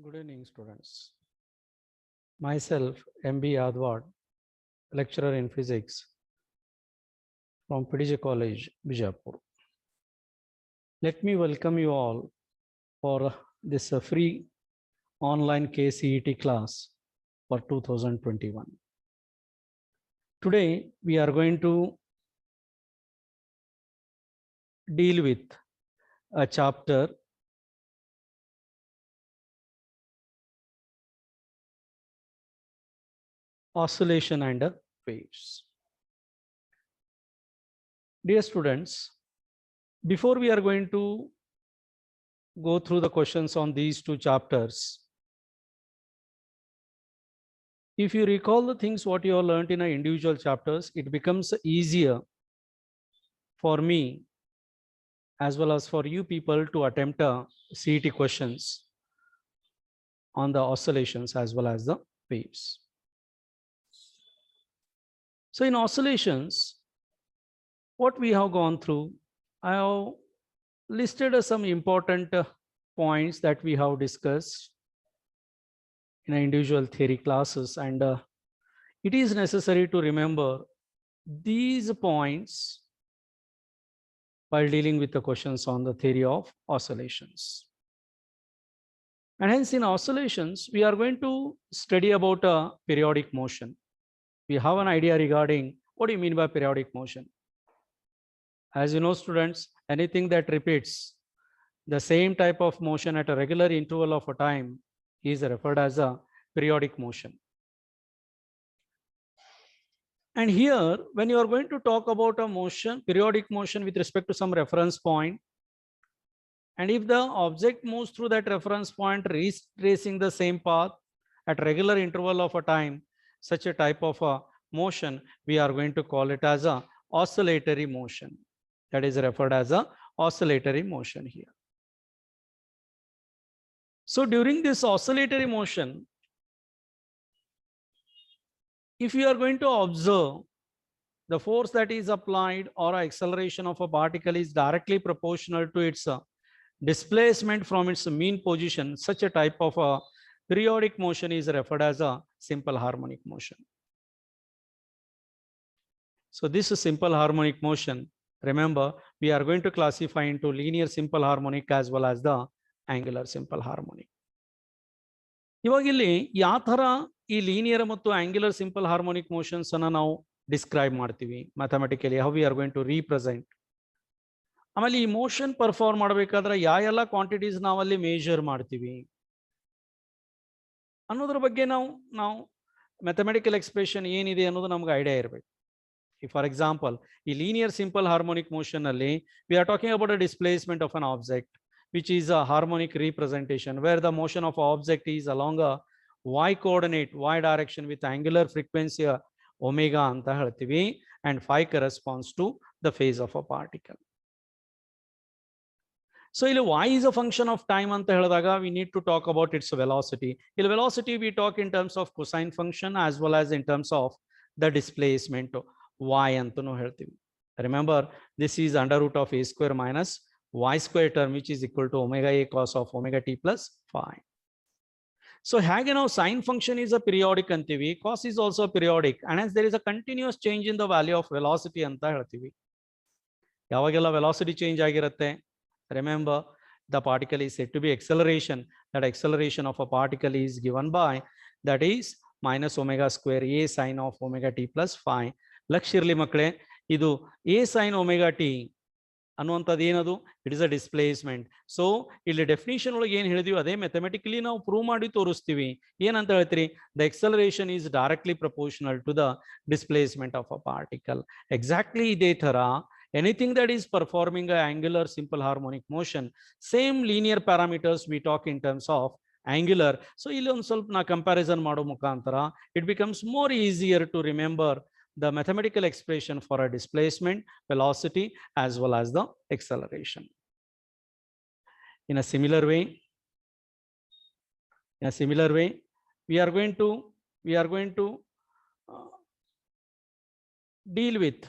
Good evening, students. Myself, M.B. Adwad, lecturer in physics from PDJ College, Bijapur. Let me welcome you all for this free online KCET class for 2021. Today, we are going to deal with a chapter oscillation and waves. Dear students, before we are going to go through the questions on these two chapters, if you recall the things what you have learned in individual chapters, it becomes easier for me as well as for you people to attempt CET questions on the oscillations as well as the waves. So in oscillations, what we have gone through, I have listed some important points that we have discussed in individual theory classes, and it is necessary to remember these points while dealing with the questions on the theory of oscillations. And hence in oscillations, we are going to study about a periodic motion. We have an idea regarding what do you mean by periodic motion. As you know, students, anything that repeats the same type of motion at a regular interval of a time is referred as a periodic motion. And here, when you are going to talk about a motion, periodic motion with respect to some reference point, and if the object moves through that reference point, retracing the same path at regular interval of a time, such a type of a motion, we are going to call it as a oscillatory motion. That is referred as a oscillatory motion here. So during this oscillatory motion, if you are going to observe the force that is applied or acceleration of a particle is directly proportional to its displacement from its mean position, such a type of a periodic motion is referred as a simple harmonic motion. So this is simple harmonic motion. Remember, we are going to classify into linear simple harmonic as well as the angular simple harmonic. ಇವಾಗ ಇಲ್ಲಿ ಯಾವ ತರ ಈ linear ಮತ್ತು angular simple harmonic motions ಅನ್ನ ನಾವು describe ಮಾಡ್ತೀವಿ mathematically, how we are going to represent. ಆಮೇಲೆ ಈ ಮೋಷನ್ ಪರ್ಫಾರ್ಮ್ ಮಾಡಬೇಕಾದ್ರೆ ಯಾವೆಲ್ಲ ಕ್ವಾಂಟಿಟೀಸ್ ನಾವಲ್ಲಿ ಮೇಜರ್ ಮಾಡ್ತೀವಿ ಅನ್ನೋದ್ರ ಬಗ್ಗೆ ನಾವು ಮ್ಯಾಥಮೆಟಿಕಲ್ ಎಕ್ಸ್ಪ್ರೆಷನ್ ಏನಿದೆ ಅನ್ನೋದು ನಮ್ಗೆ ಐಡಿಯಾ ಇರಬೇಕು. ಫಾರ್ ಎಕ್ಸಾಂಪಲ್, ಈ ಲೀನಿಯರ್ ಸಿಂಪಲ್ ಹಾರ್ಮೋನಿಕ್ ಮೋಷನ್ ಅಲ್ಲಿ we are talking about a displacement of an object which is a harmonic representation where the motion of object is along a y coordinate, y direction with angular frequency omega anta ಹೇಳ್ತೀವಿ, and phi corresponds to the phase of a particle. So ಇಲ್ಲಿ y is a function of time ಅಂತ ಹೇಳಿದಾಗ we need to talk about its velocity. ಇಲ್ಲಿ velocity we talk in terms of cosine function as well as in terms of the displacement y ಅಂತನೂ ಹೇಳ್ತೀವಿ. Remember, this is under root of a square minus y square term, which is equal to omega a cos of omega t plus phi. So ಹೇಗೆ ನಾವು sine function is a periodic ಅಂತೀವಿ, cos is also periodic, and hence there is a continuous change in the value of velocity ಅಂತ ಹೇಳ್ತೀವಿ. ಯಾವಾಗೆಲ್ಲ velocity change ಆಗಿರುತ್ತೆ, remember the particle is said to be acceleration. That acceleration of a particle is given by, that is minus omega square a sine of omega t plus phi. ಲಕ್ಷ್ಯ ಇರಲಿ ಮಕ್ಕಳೇ, ಇದು a sine omega t ಅನ್ನುವಂಥದ್ದು ಏನದು, it is a displacement. So ಇಲ್ಲಿ definition ಒಳಗೆ ಏನು ಹೇಳಿದೀವಿ ಅದೇ ಮ್ಯಾಥಮೆಟಿಕಲಿ ನಾವು ಪ್ರೂವ್ ಮಾಡಿ ತೋರಿಸ್ತೀವಿ. ಏನಂತ ಹೇಳ್ತೀರಿ, the acceleration is directly proportional to the displacement of a particle. Exactly ಇದೇ ತರ anything that is performing a angular simple harmonic motion, same linear parameters we talk in terms of angular. So ಇಲ್ಲಿ ಒಂದು ಸ್ವಲ್ಪ ನಾ comparison ಮಾಡೋ ಮುಖಾಂತರ it becomes more easier to remember the mathematical expression for a displacement, velocity as well as the acceleration. In a similar way, we are going to deal with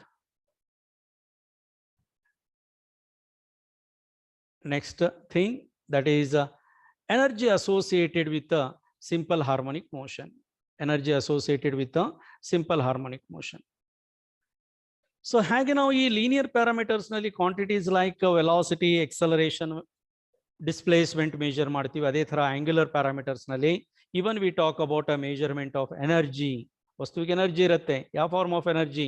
next thing, that is energy associated with a simple harmonic motion. Energy associated with a simple harmonic motion. So ಹಾಗೆ ನಾವು ಈ linear parameters ನಲ್ಲಿ quantities like velocity, acceleration, displacement measure ಮಾಡ್ತೀವಿ. ಅದೇ ತರ angular parameters ನಲ್ಲಿ even we talk about a measurement of energy. ವಸ್ತುವಿಗೆ energy ಇರುತ್ತೆ. ಯಾವ form of energy?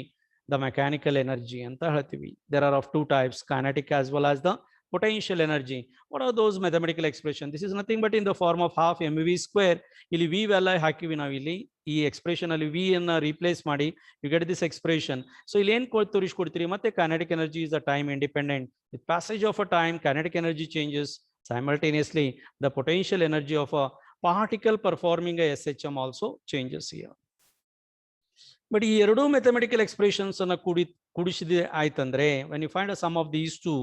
The mechanical energy ಅಂತ ಹೇಳ್ತೀವಿ. There are of two types, kinetic as well as the potential energy. What are those mathematical expressions? This is nothing but in the form of half mv square. ಇಲ್ಲಿ v value ಹಾಕಿವಿ ನಾವು. ಇಲ್ಲಿ ಈ expression ಅಲ್ಲಿ v ಅನ್ನ replace ಮಾಡಿ you get this expression. So ಇಲ್ಲಿ ಏನ್ ತೋರಿಸ್ಕೊಡ್ತೀರಿ? ಮತ್ತೆ kinetic energy is a time independent. With passage of a time, kinetic energy changes. Simultaneously, the potential energy of a particle performing a SHM also changes here. But ಈ ಎರಡು mathematical expressions ಅನ್ನ ಕೂಡಿಸಿದೆ ಆಯ್ತಂದ್ರೆ, when you find a sum of these two,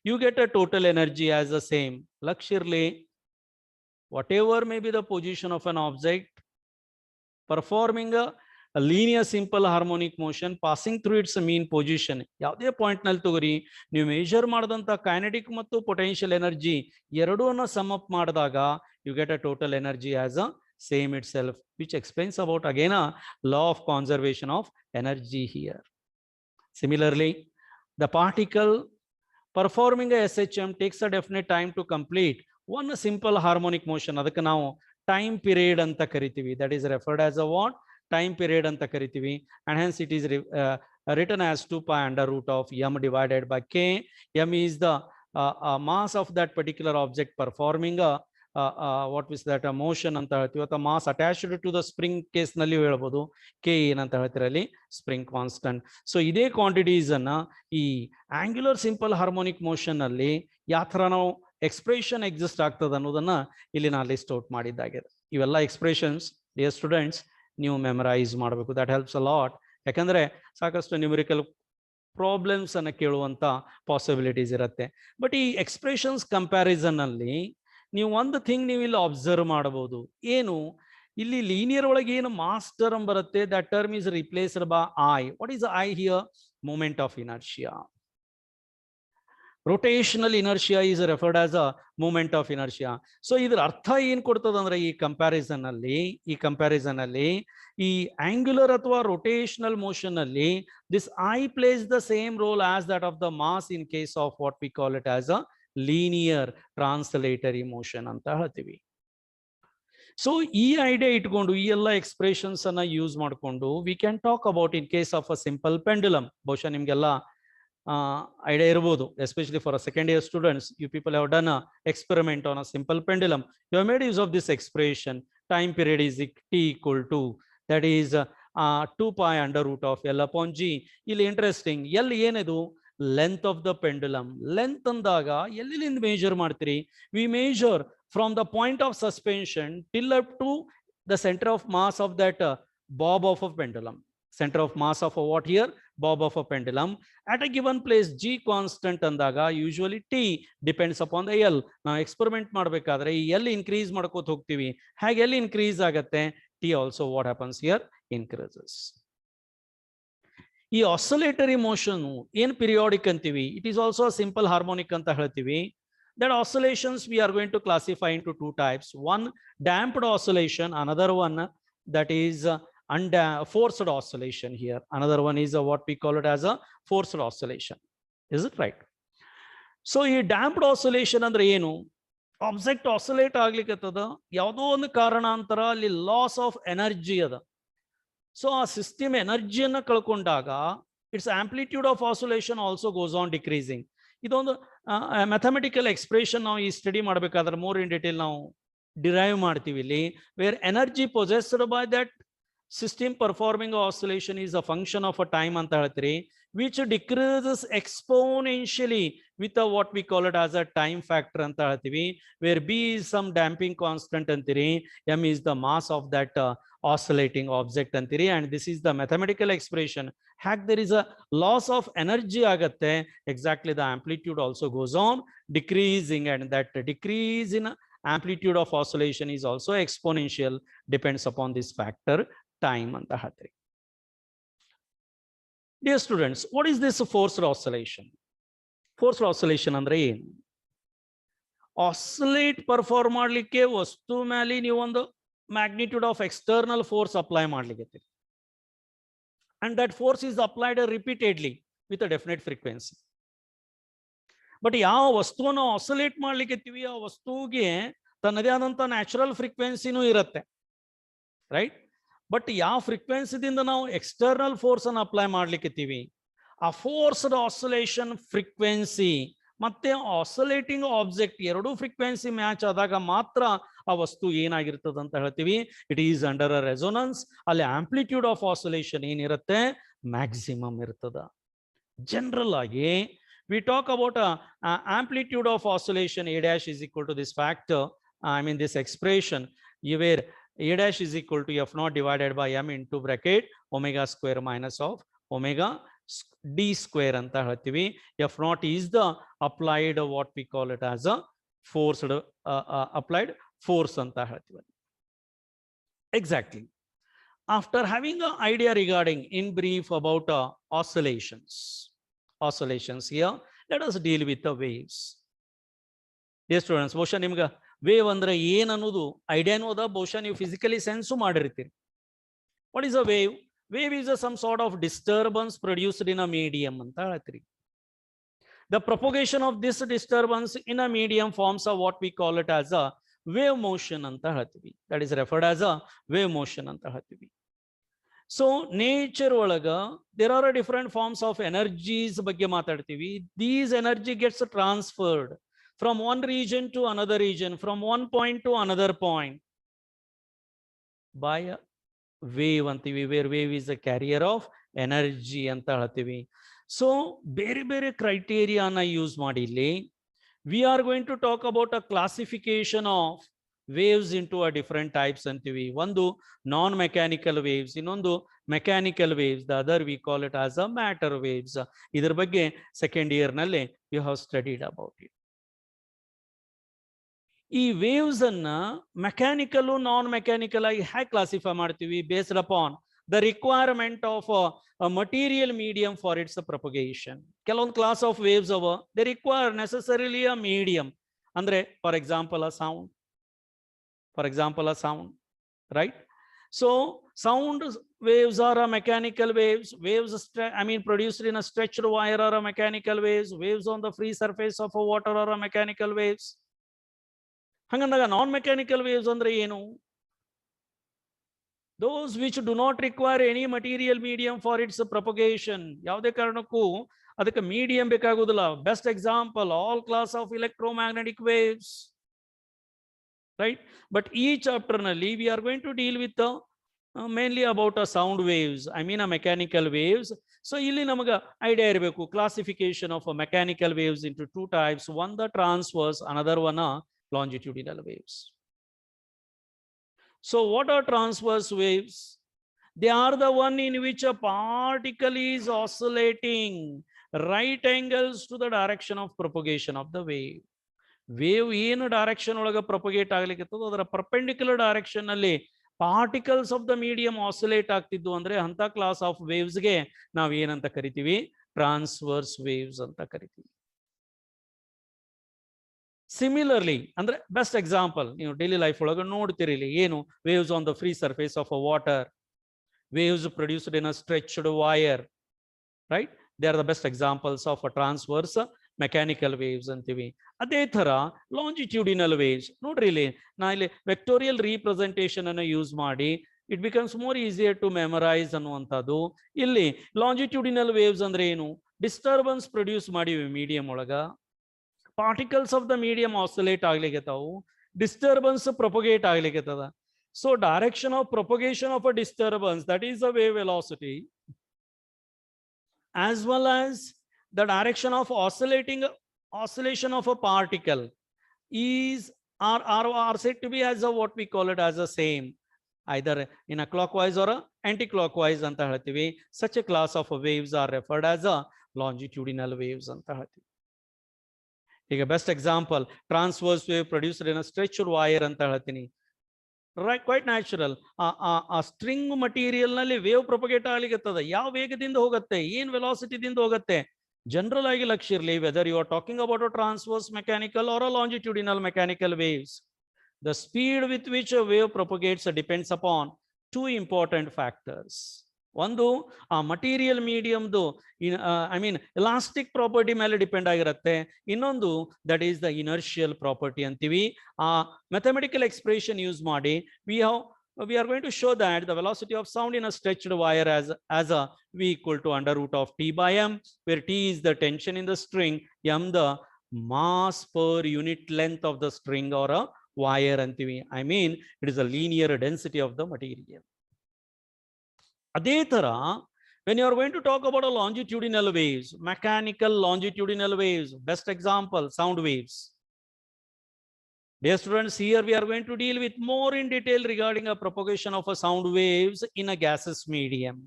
you get a total energy as the same. ಲಕ್ಷಿರ್ಲಿ, whatever may be the position of an object performing a linear simple harmonic motion passing through its mean position, ಯಾವುದೇ point ನಲ್ಲಿ ತಗೋರಿ, ನೀವು measure ಮಾಡಿದಂತ kinetic ಮತ್ತು potential energy ಎರಡೂನ್ನ some up ಮಾಡಿದಾಗ you get a total energy as a same itself, which explains about again a law of conservation of energy here. Similarly, the particle performing a SHM takes a definite time to complete one simple harmonic motion. ಅದಕ್ಕೆ ನಾವು time period ಅಂತ ಕರಿತೀವಿ. That is referred as a what? Time period ಅಂತ ಕರಿತೀವಿ. And hence it is written as 2 pi under root of m divided by k. M is the mass of that particular object performing a what is that a motion ಅಂತ ಹೇಳ್ತೀವಿ, ಅಥವಾ mass attached to the spring case ನಲ್ಲಿ ಹೇಳ್ಬೋದು. K ಏನಂತ ಹೇಳ್ತೀರ ಅಲ್ಲಿ? Spring constant. So ಇದೇ quantities ಅನ್ನ ಈ ಆಂಗ್ಯುಲರ್ ಸಿಂಪಲ್ ಹಾರ್ಮೋನಿಕ್ ಮೋಷನ್ ಅಲ್ಲಿ ಯಾವ ತರ ನಾವು ಎಕ್ಸ್ಪ್ರೆಷನ್ ಎಕ್ಸಿಸ್ಟ್ ಆಗ್ತದೆ ಅನ್ನೋದನ್ನ ಇಲ್ಲಿ ನಾನು ಲಿಸ್ಟ್ ಔಟ್ ಮಾಡಿದ್ದಾಗಿದೆ. ಇವೆಲ್ಲ ಎಕ್ಸ್ಪ್ರೆಷನ್ಸ್ ಡಿಯರ್ ಸ್ಟೂಡೆಂಟ್ಸ್ ನೀವು ಮೆಮರೈಸ್ ಮಾಡಬೇಕು. That helps a lot. ಯಾಕಂದ್ರೆ ಸಾಕಷ್ಟು ನ್ಯೂಮರಿಕಲ್ ಪ್ರಾಬ್ಲಮ್ಸ್ ಅನ್ನ ಕೇಳುವಂತ ಪಾಸಿಬಿಲಿಟೀಸ್ ಇರುತ್ತೆ. ಬಟ್ ಈ ಎಕ್ಸ್ಪ್ರೆಷನ್ಸ್ ಕಂಪ್ಯಾರಿಸನ್ ಅಲ್ಲಿ ನೀವು ಒಂದು ಥಿಂಗ್ ನೀವು ಇಲ್ಲಿ ಅಬ್ಸರ್ವ್ ಮಾಡಬಹುದು. ಏನು? ಇಲ್ಲಿ ಲೀನಿಯರ್ ಒಳಗೆ ಏನು ಮಾಸ್ ಟರ್ಮ್ ಬರುತ್ತೆ, that term is replaced by I. What is I here? Moment of inertia. rotational inertia is referred as a moment of inertia. So ಇದರ ಅರ್ಥ ಏನ್ ಕೊಡ್ತದಂದ್ರೆ ಈ ಕಂಪ್ಯಾರಿಸನ್ ಅಲ್ಲಿ ಈ ಆಂಗ್ಯುಲರ್ ಅಥವಾ rotational motion ಅಲ್ಲಿ this I plays the same role as that of the mass in case of what we call it as a linear translatory motion ಅಂತ ಹೇಳ್ತೀವಿ. ಸೊ ಈ ಐಡಿಯಾ ಇಟ್ಕೊಂಡು ಈ ಎಲ್ಲ ಎಕ್ಸ್ಪ್ರೆಷನ್ಸ್ ಅನ್ನ ಯೂಸ್ ಮಾಡಿಕೊಂಡು we can talk about in case of a simple pendulum. ಬಹುಶಃ ನಿಮ್ಗೆಲ್ಲ idea ಇರಬಹುದು, especially for a second year students. You people have done a experiment on a simple pendulum. You have made use of this expression. Time period is t equal to, that is 2 pi under root of L upon G. ಇಲ್ಲಿ interesting, L ಏನಿದು? Length of the pendulum. Length ಅಂದಾಗ ಎಲ್ಲಿಂದ measure ಮಾಡ್ತೀರಿ? We measure from the point of suspension till up to the center of mass of that bob of a pendulum. Center of mass of a what here? Bob of a pendulum. At a given place G constant andaga usually T depends upon the L. Now experiment ಮಾಡಬೇಕಾದ್ರೆ ಈ L increase ಮಾಡ್ಕೋತ ಹೋಗ್ತೀವಿ. ಹಾಗೆ L increase ಆಗುತ್ತೆ, T also what happens here? Increases. ಈ oscillatory motion ಏನ್ periodic ಅಂತೀವಿ, it is also a simple harmonic ಅಂತ ಹೇಳ್ತೀವಿ. That oscillations we are going to classify into two types. One damped oscillation, another one that is forced oscillation here. Another one is what we call it as a forced oscillation. Is it right? So ಈ damped oscillation ಅಂದ್ರೆ ಏನು? Object oscillate ಆಗ್ಲಿಕ್ಕತ್ತದ, ಯಾವುದೋ ಒಂದು ಕಾರಣಾಂತರ ಅಲ್ಲಿ loss of energy ಅದ. So ಆ system ಎನರ್ಜಿಯನ್ನ ಕಳ್ಕೊಂಡಾಗ it's amplitude of oscillation also goes on decreasing. ಇದೊಂದು ಮ್ಯಾಥಮೆಟಿಕಲ್ ಎಕ್ಸ್ಪ್ರೆಷನ್ ನಾವು ಈ ಸ್ಟಡಿ ಮಾಡಬೇಕಾದ್ರೆ ಮೋರ್ ಇನ್ ಡೀಟೇಲ್ ನಾವು ಡಿರೈವ್ ಮಾಡ್ತೀವಿ ಇಲ್ಲಿ. Where energy possessed by that system performing oscillation is a function of a time anta ಹೇಳ್ತೀರಿ, which decreases exponentially with a what we call it as a time factor anta ಹೇಳ್ತೀವಿ, where B is some damping constant ಅಂತೀರಿ, M is the mass of that oscillating object ಅಂತೀರಿ, and this is the mathematical expression. Hack there is a loss of energy ಆಗತ್ತೆ, exactly the amplitude also goes on decreasing, and that decrease in amplitude of oscillation is also exponential, depends upon this factor time anta ಹೇಳ್ತೀರಿ. Dear students, what is this forced oscillation? Forced oscillation ಅಂದ್ರೆ ಏನು? Oscillate perform ಮಾಡ್ಲಿಕ್ಕೆ ವಸ್ತು ಮೇಲೆ ನೀವು ಒಂದು magnitude of external force apply ಮಾಡ್ಲಿಕ್ಕೆ, and that force is applied repeatedly with a definite frequency. But ಯಾವ ವಸ್ತುವನ್ನು ಆಸಿಲೇಟ್ ಮಾಡ್ಲಿಕ್ಕೆ ಆ ವಸ್ತುವಿಗೆ ತನ್ನದೇ ಆದಂತ ನ್ಯಾಚುರಲ್ ಫ್ರೀಕ್ವೆನ್ಸಿನೂ ಇರುತ್ತೆ, ರೈಟ್? ಬಟ್ ಯಾವ ಫ್ರೀಕ್ವೆನ್ಸಿದಿಂದ ನಾವು ಎಕ್ಸ್ಟರ್ನಲ್ ಫೋರ್ಸ್ ಅನ್ನು ಅಪ್ಲೈ ಮಾಡ್ಲಿಕ್ಕೆ ಆ ಫೋರ್ಸ್ಡ್ ಆಸಿಲೇಷನ್ ಫ್ರೀಕ್ವೆನ್ಸಿ ಮತ್ತೆ ಆಸಿಲೇಟಿಂಗ್ ಆಬ್ಜೆಕ್ಟ್ ಎರಡೂ ಫ್ರೀಕ್ವೆನ್ಸಿ ಮ್ಯಾಚ್ ಆದಾಗ ಮಾತ್ರ ಆ ವಸ್ತು ಏನಾಗಿರ್ತದೆ ಅಂತ ಹೇಳ್ತೀವಿ, it is under a resonance. ಅಲ್ಲಿ ಆಂಪ್ಲಿಟ್ಯೂಡ್ ಆಫ್ ಆಸಿಲೇಷನ್ ಏನಿರುತ್ತೆ, ಮ್ಯಾಕ್ಸಿಮಮ್ ಇರ್ತದ. ಜನರಲ್ ಆಗಿ we talk about amplitude of oscillation a dash is equal to this factor, this expression where a dash is equal to f naught divided by m into bracket omega square minus of omega d square anta ಹೇಳ್ತೀವಿ. f naught is the applied what we call it as a forced applied force anta ಹೇಳ್ತೀವಿ. Exactly. After having an idea regarding in brief about oscillations here, let us deal with the waves. Dear students, ಬಹುಶಃ ನಿಮ್ಗೆ wave ಅಂದ್ರೆ ಏನ್ ಅನ್ನೋದು ಐಡಿಯಾನೂ ಅದ, ಬಹುಶಃ ನೀವು physically sense ಮಾಡಿರ್ತೀರಿ. What is a wave? Wave is some sort of disturbance produced in a medium ಅಂತ ಹೇಳ್ತೀರಿ. The propagation of this disturbance in a medium forms a what we call it as a wave motion ಅಂತ ಹೇಳ್ತೀವಿ. That is referred as a wave motion ಅಂತ ಹೇಳ್ತೀವಿ. So nature ಒಳಗ there are different forms of energies ಬಗ್ಗೆ ಮಾತಾಡ್ತೀವಿ. These energy gets transferred from one region to another region, from one point to another point by wave ಅಂತೀವಿ. Where wave is a carrier of energy ಅಂತ ಹೇಳ್ತೀವಿ. So ಬೇರೆ ಬೇರೆ ಕ್ರೈಟೇರಿಯಾನ use ಮಾಡಿ ಇಲ್ಲಿ we are going to talk about a classification of waves into a different types antivi. One non mechanical waves, ಇನ್ನೊಂದು mechanical waves, the other we call it as a matter waves. ಇದರ ಬಗ್ಗೆ second year ನಲ್ಲಿ you have studied about it. ಈ waves ಅನ್ನ mechanical ನಾನ್ mechanical ಆಗಿ ಹೇಗೆ classify ಮಾಡ್ತೀವಿ? Based upon the requirement of a material medium for its propagation. ಕೆಲವೊಂದು class of waves ಅವ, they require necessarily a medium. ಅಂದ್ರೆ for example a sound, right? So sound waves are a mechanical waves. Produced in a stretched wire are a mechanical waves. Waves on the free surface of a water are a mechanical waves. Hangandaga non mechanical waves andre ಏನು? Those which do not require any material medium for its propagation. ಯಾವುದೇ ಕಾರಣಕ್ಕೂ ಅದಕ್ಕೆ medium ಬೇಕಾಗುವುದಿಲ್ಲ. Best example all class of electromagnetic waves. Right? But each chapter nalli we are going to deal with mainly about a sound waves, a mechanical waves. So illi namaga idea irbeku classification of a mechanical waves into two types, one the transverse, another one longitudinal waves. So what are transverse waves? They are the one in which a particle is oscillating right angles to the direction of propagation of the wave. Wave ಏನು direction ಒಳಗೆ propagate ಆಗ್ಲಿಕ್ಕೆ ಅದರ perpendicular direction ಅಲ್ಲಿ particles of the medium oscillate ಆಗ್ತಿದ್ದು ಅಂದ್ರೆ ಅಂತ class of ವೇವ್ಸ್ಗೆ ನಾವು ಏನಂತ ಕರಿತೀವಿ? ಟ್ರಾನ್ಸ್ವರ್ಸ್ ವೇವ್ಸ್ ಅಂತ ಕರಿತೀವಿ. ಸಿಮಿಲರ್ಲಿ ಅಂದ್ರೆ ಬೆಸ್ಟ್ ಎಕ್ಸಾಂಪಲ್ ನೀವು ಡೈಲಿ ಲೈಫ್ ಒಳಗೆ ನೋಡ್ತೀರಿ ಏನು? Waves on the free surface of a water, waves produced in a stretched wire, right? They are the best examples of a transverse mechanical waves ಅಂತೀವಿ. ಅದೇ ತರ ಲಾಂಜಿಟ್ಯೂಡಿನಲ್ ವೇವ್ಸ್ ನೋಡ್ರಿ, ಇಲ್ಲಿ ನಾ ಇಲ್ಲಿ ವೆಕ್ಟೋರಿಯಲ್ ರೀಪ್ರೆಸೆಂಟೇಷನ್ ಅನ್ನು ಯೂಸ್ ಮಾಡಿ it becomes more easier to memorize ಅನ್ನುವಂಥದ್ದು. ಇಲ್ಲಿ ಲಾಂಜಿಟ್ಯೂಡಿನಲ್ ವೇವ್ಸ್ ಅಂದ್ರೆ ಏನು? ಡಿಸ್ಟರ್ಬೆನ್ಸ್ ಪ್ರೊಡ್ಯೂಸ್ ಮಾಡಿವಿ ಮೀಡಿಯಂ ಒಳಗ, particles of the medium oscillate ಆಗ್ಲಿಕ್ಕತ್ತಾವು, ಡಿಸ್ಟರ್ಬೆನ್ಸ್ ಪ್ರೊಪಗೇಟ್ ಆಗ್ಲಿಕ್ಕತ್ತದ. So direction of propagation of a disturbance, that is the wave velocity, as well as the direction of oscillation of a particle are said to be as a what we call it as a same, either in a clockwise or a anti-clockwise anta ಹೇಳ್ತೀವಿ. Such a class of waves are referred as a longitudinal waves anta ಹೇಳ್ತೀವಿ. ಈಗ best example transverse wave produced in a stretched wire ಅಂತ ಹೇಳ್ತೀನಿ. Right, quite natural. ಆ string material ನಲ್ಲಿ wave propagate ಆಗ್ಲಿಕ್ಕತ್ತದ. ಯಾವ ವೇಗದಿಂದ ಹೋಗುತ್ತೆ, ಏನ್ ವೆಲಾಸಿಟಿದಿಂದ ಹೋಗುತ್ತೆ? ಜನರಲ್ ಆಗಿ ಲಕ್ಷ್ಯ ಇರಲಿ, whether you are talking about a transverse mechanical or a longitudinal mechanical waves, the speed with which a wave propagates depends upon two important factors. ಒಂದು ಆ ಮಟೀರಿಯಲ್ ಮೀಡಿಯಮ್ದು ಐ ಮೀನ್ ಎಲಾಸ್ಟಿಕ್ ಪ್ರಾಪರ್ಟಿ ಮೇಲೆ depend ಆಗಿರುತ್ತೆ. ಇನ್ನೊಂದು that is the inertial property ಅಂತೀವಿ. ಆ mathematical expression use ಮಾಡಿ we are going to show that the velocity of sound in a stretched wire as a v equal to under root of t by m, where t is the tension in the string, m the mass per unit length of the string or a wire antivi. I mean, it is a linear density of the material. Adhe tara, when you are going to talk about a longitudinal waves, mechanical longitudinal waves, best example, sound waves. Dear students, here we are going to deal with more in detail regarding a propagation of a sound waves in a gaseous medium.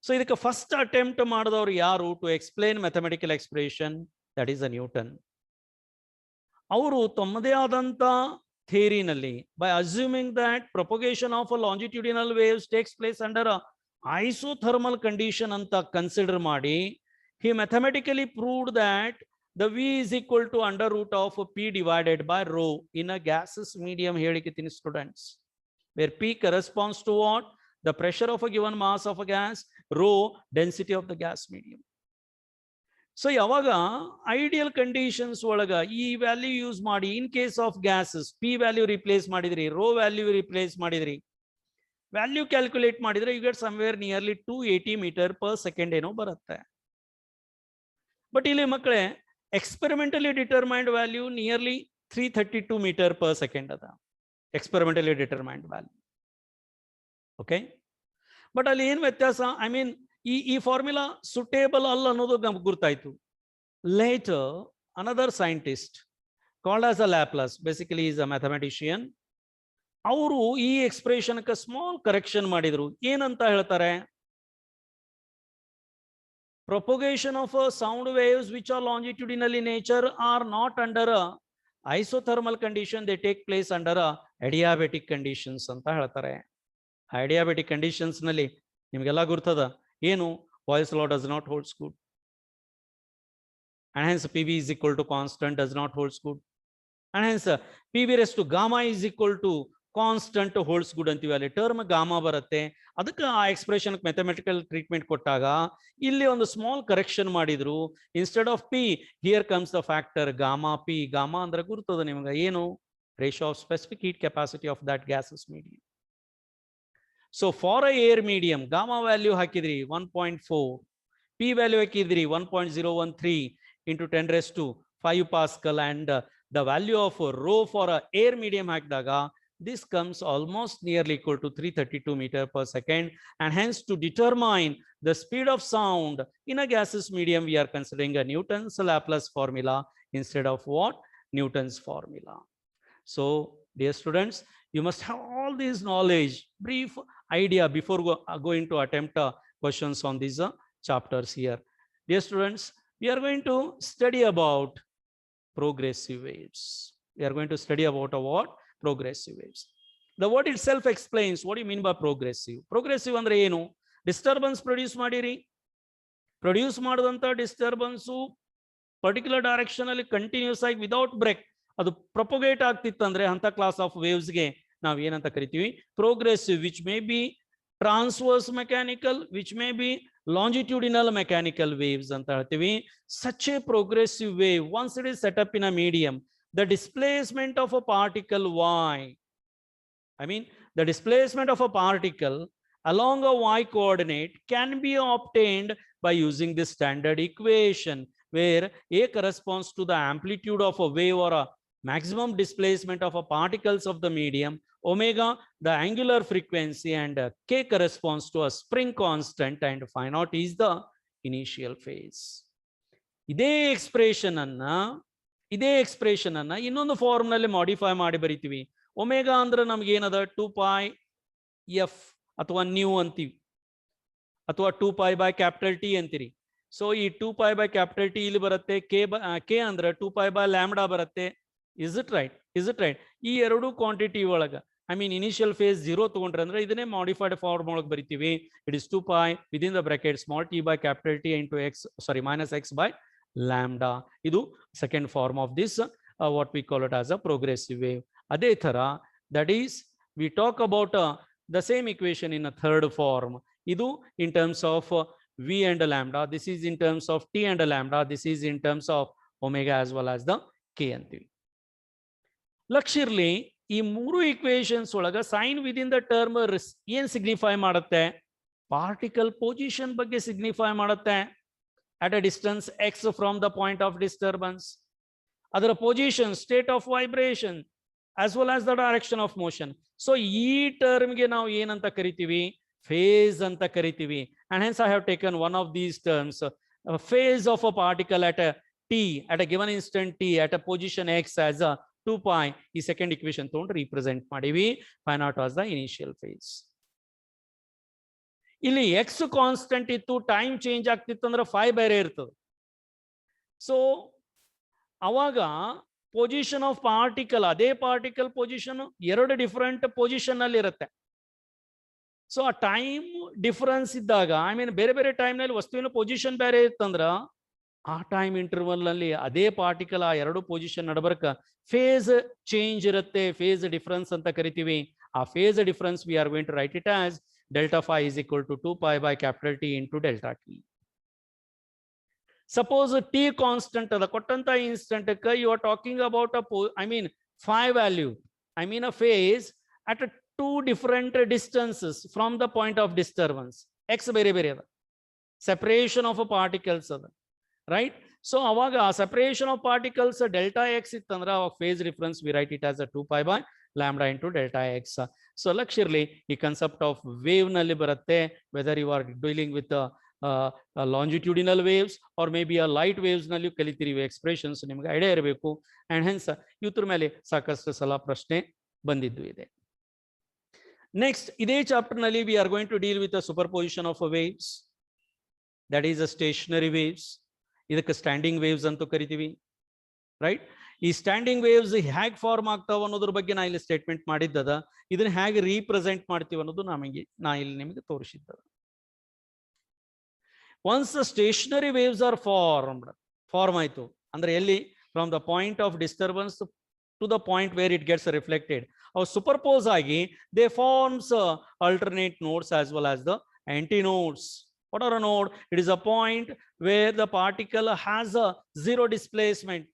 So, idಕ್ಕೆ first attempt ಮಾಡಿದವರು ಯಾರು to explain mathematical expression, that is a Newton. ಅವರು ತಮ್ಮದೇ ಆದಂತ ಥಿಯರಿನಲ್ಲಿ, by assuming that propagation of a longitudinal waves takes place under a isothermal condition ಅಂತ consider ಮಾಡಿ, he mathematically proved that the v is equal to under root of p divided by rho in a gaseous medium. ಹೇಳಿಕತ್ತೀನಿ students, where p corresponds to what? The pressure of a given mass of a gas, rho density of the gas medium. So ಯಾವಾಗ ideal conditions ಒಳಗ ಈ value use ಮಾಡಿ, in case of gases p value replace ಮಾಡಿದ್ರಿ, rho value replace ಮಾಡಿದ್ರಿ, value calculate ಮಾಡಿದ್ರೆ you get somewhere nearly 280 metre per second ಏನೋ ಬರುತ್ತೆ. But ಇಲ್ಲಿ ಮಕ್ಕಳೇ experimentally determined value nearly 332 meter per second ada experimentally determined value. Okay, but ಅಲ್ಲಿ ಏನು ವ್ಯತ್ಯಾಸ, ಐ ಮೀನ್ ಈ ಫಾರ್ಮುಲಾ ಸುಟೇಬಲ್ ಅಲ್ಲ ಅನ್ನೋದು ನಮ್ಗೆ ಗುರ್ತಾಯ್ತು. Later another scientist called as a Laplace, basically is a mathematician, ಅವರು ಈ ಎಕ್ಸ್ಪ್ರೆಷನ್ ಗೆ ಸ್ಮಾಲ್ ಕರೆಕ್ಷನ್ ಮಾಡಿದ್ರು. ಏನಂತ ಹೇಳ್ತಾರೆ, propagation of sound waves which are longitudinal in nature are not under a isothermal condition, they take place under a adiabatic conditions ಅಂತ ಹೇಳ್ತಾರೆ. adiabatic conditions ನಲ್ಲಿ ನಿಮಗೆಲ್ಲ ಗುರ್ತದ ಏನು, Boyle's law does not holds good, and hence pv is equal to constant does not holds good, and hence pv raised to gamma is equal to constant holds good ಅಂತೀವಿ. ಅಲ್ಲಿ term gamma ಬರುತ್ತೆ. ಅದಕ್ಕೆ ಆ expression mathematical treatment ಕೊಟ್ಟಾಗ ಇಲ್ಲಿ ಒಂದು small correction ಮಾಡಿದ್ರು. Instead of P here comes the factor gamma P. Gamma ಅಂದ್ರೆ ಗುರುತದ ನಿಮ್ಗೆ ಏನು, ratio of specific heat capacity of that gases medium. So for a air medium gamma value ಹಾಕಿದ್ರಿ 1.4, P value ಹಾಕಿದ್ರಿ 1.013 into 10⁵ Pascal, and the value of rho for a air medium ಹಾಕಿದಾಗ this comes almost nearly equal to 332 meter per second, and hence to determine the speed of sound in a gaseous medium we are considering a Newton's Laplace formula instead of what? Newton's formula. So dear students, you must have all this knowledge, brief idea before going to attempt questions on these chapters here. Dear students, we are going to study about progressive waves. We are going to study about what? Progressive waves. The word itself explains what do you mean by progressive. Progressive ಅಂದ್ರೆ ಏನು, disturbance produce ಮಾಡಿರಿ, produce ಮಾಡಿದಂತ disturbance particular direction ಅಲ್ಲಿ continuous ಆಗಿ without break ಅದು propagate ಆಗ್ತಿತ್ತಂದ್ರೆ ಅಂತ class of waves ಗೆ ನಾವು ಏನಂತ ಕರಿತೀವಿ, progressive, which may be transverse mechanical, which may be longitudinal mechanical waves ಅಂತ ಹೇಳ್ತೀವಿ. Such a progressive wave, once it is set up in a medium, the displacement of a particle y, I mean the displacement of a particle along a y coordinate can be obtained by using this standard equation, where a corresponds to the amplitude of a wave or a maximum displacement of a particles of the medium, omega the angular frequency, and k corresponds to a spring constant, and phi naught is the initial phase. ಇದೇ expression ಅನ್ನ ಇನ್ನೊಂದು form ನಲ್ಲಿ modify ಮಾಡಿ ಬರಿತೀವಿ. Omega ಅಂದ್ರೆ ನಮ್ಗೆ ಏನದ 2πf ಅಥವಾ ನ್ಯೂ ಅಂತೀವಿ, ಅಥವಾ 2π/T ಅಂತೀರಿ. ಸೊ ಈ 2π/T ಇಲ್ಲಿ ಬರುತ್ತೆ, ಕೆ ಅಂದ್ರೆ 2π/λ ಬರುತ್ತೆ. Is it right? ಈ ಎರಡು ಕ್ವಾಂಟಿಟಿ ಒಳಗ I mean initial phase 0 ತಗೊಂಡ್ರೆ ಅಂದ್ರೆ ಇದನ್ನೇ modified form ಒಳಗೆ ಬರಿತೀವಿ. It is 2 pi within the bracket small t by capital T into x, sorry, minus x by lambda. ಇದು second form of this what we call it as a progressive wave. ಅದೇ ತರ that is we talk about the same equation in a third form. ಇದು in terms of v and lambda, this is in terms of t and lambda, this is in terms of omega as well as the k ಅಂತೀವಿ. ಲಕ್ಷಿರ್ಲಿ ಈ ಮೂರು equations ಒಳಗ sign within the term ಏನ್ signify ಮಾಡುತ್ತೆ? Particle position ಬಗ್ಗೆ signify ಮಾಡುತ್ತೆ at a distance x from the point of disturbance. ಅದರ position, state of vibration as well as the direction of motion. So ಈ ಟರ್ಮ್ಗೆ ನಾವು ಏನಂತ ಕರಿತೀವಿ? ಫೇಸ್ ಅಂತ ಕರಿತೀವಿ. And hence I have taken one of these terms, a phase of a particle at a t, at a given instant t, at a position x as a 2 pi. ಈ second equation ತಗೊಂಡು represent ಮಾಡಿವಿ. Phi naught was the initial phase. ಇಲ್ಲಿ X constant ಇತ್ತು, time change ಆಗ್ತಿತ್ತು ಅಂದ್ರೆ five ಬೇರೆ ಇರ್ತದೆ. So ಅವಾಗ ಪೊಸಿಷನ್ ಆಫ್ ಪಾರ್ಟಿಕಲ್, ಅದೇ ಪಾರ್ಟಿಕಲ್ ಪೊಸಿಷನ್ ಎರಡು ಡಿಫರೆಂಟ್ ಪೊಸಿಷನ್ ಅಲ್ಲಿ ಇರುತ್ತೆ. ಸೊ ಆ ಟೈಮ್ ಡಿಫರೆನ್ಸ್ ಇದ್ದಾಗ, ಐ ಮೀನ್ ಬೇರೆ ಬೇರೆ ಟೈಮ್ ನಲ್ಲಿ ವಸ್ತುವಿನ ಪೊಸಿಷನ್ ಬೇರೆ ಇತ್ತಂದ್ರ ಆ ಟೈಮ್ ಇಂಟರ್ವಲ್ ನಲ್ಲಿ ಅದೇ ಪಾರ್ಟಿಕಲ್ ಆ ಎರಡು ಪೊಸಿಷನ್ ನಡಬರ್ಕ ಫೇಸ್ ಚೇಂಜ್ ಇರುತ್ತೆ, ಫೇಸ್ ಡಿಫರೆನ್ಸ್ ಅಂತ ಕರಿತೀವಿ. ಆ phase difference we are going to write it as delta phi is equal to 2 pi by capital T into delta t. Suppose t constant ada kottanta instant ka you are talking about phi value, a phase at two different distances from the point of disturbance. X bere bere ada, separation of particles ada, right? So avaga separation of particles delta x ittandra phase difference we write it as a 2 pi by lambda into delta x. So luxury ಈ concept of wave ನಲ್ಲಿ ಬರುತ್ತೆ, whether you are dealing with longitudinal waves or may be light waves ನಲ್ಲಿ ಕಲಿತೀರಿ. Expressions ನಿಮ್ಗೆ idea ಇರಬೇಕು. And hence ಇವ್ರ ಮೇಲೆ ಸಾಕಷ್ಟು ಸಲ ಪ್ರಶ್ನೆ ಬಂದಿದ್ದು ಇದೆ. ನೆಕ್ಸ್ಟ್ ಇದೇ ಚಾಪ್ಟರ್ ನಲ್ಲಿ we are going to deal with super position of waves, that is a stationary waves. ಇದಕ್ಕೆ ಸ್ಟ್ಯಾಂಡಿಂಗ್ ವೇವ್ಸ್ ಅಂತೂ ಕರಿತೀವಿ, ರೈಟ್? ಈ ಸ್ಟ್ಯಾಂಡಿಂಗ್ ವೇವ್ಸ್ ಹೇಗೆ ಫಾರ್ಮ್ ಆಗ್ತಾವ ಅನ್ನೋದ್ರ ಬಗ್ಗೆ ನಾ ಇಲ್ಲಿ ಸ್ಟೇಟ್ಮೆಂಟ್ ಮಾಡಿದ್ದದ. ಇದನ್ನ ಹೇಗೆ ರೀಪ್ರೆಸೆಂಟ್ ಮಾಡ್ತೀವಿ ಅನ್ನೋದು ನಾ ಇಲ್ಲಿ ನಿಮಗೆ ತೋರಿಸಿದ್ದದ. Once stationary waves are form ಆಯ್ತು ಅಂದ್ರೆ ಎಲ್ಲಿ? From the point of disturbance to the point where it gets reflected, ಅವು ಸೂಪರ್ಪೋಸ್ ಆಗಿ they forms alternate nodes as well as the antinodes. What are a node? It is a point where the particle has a zero displacement.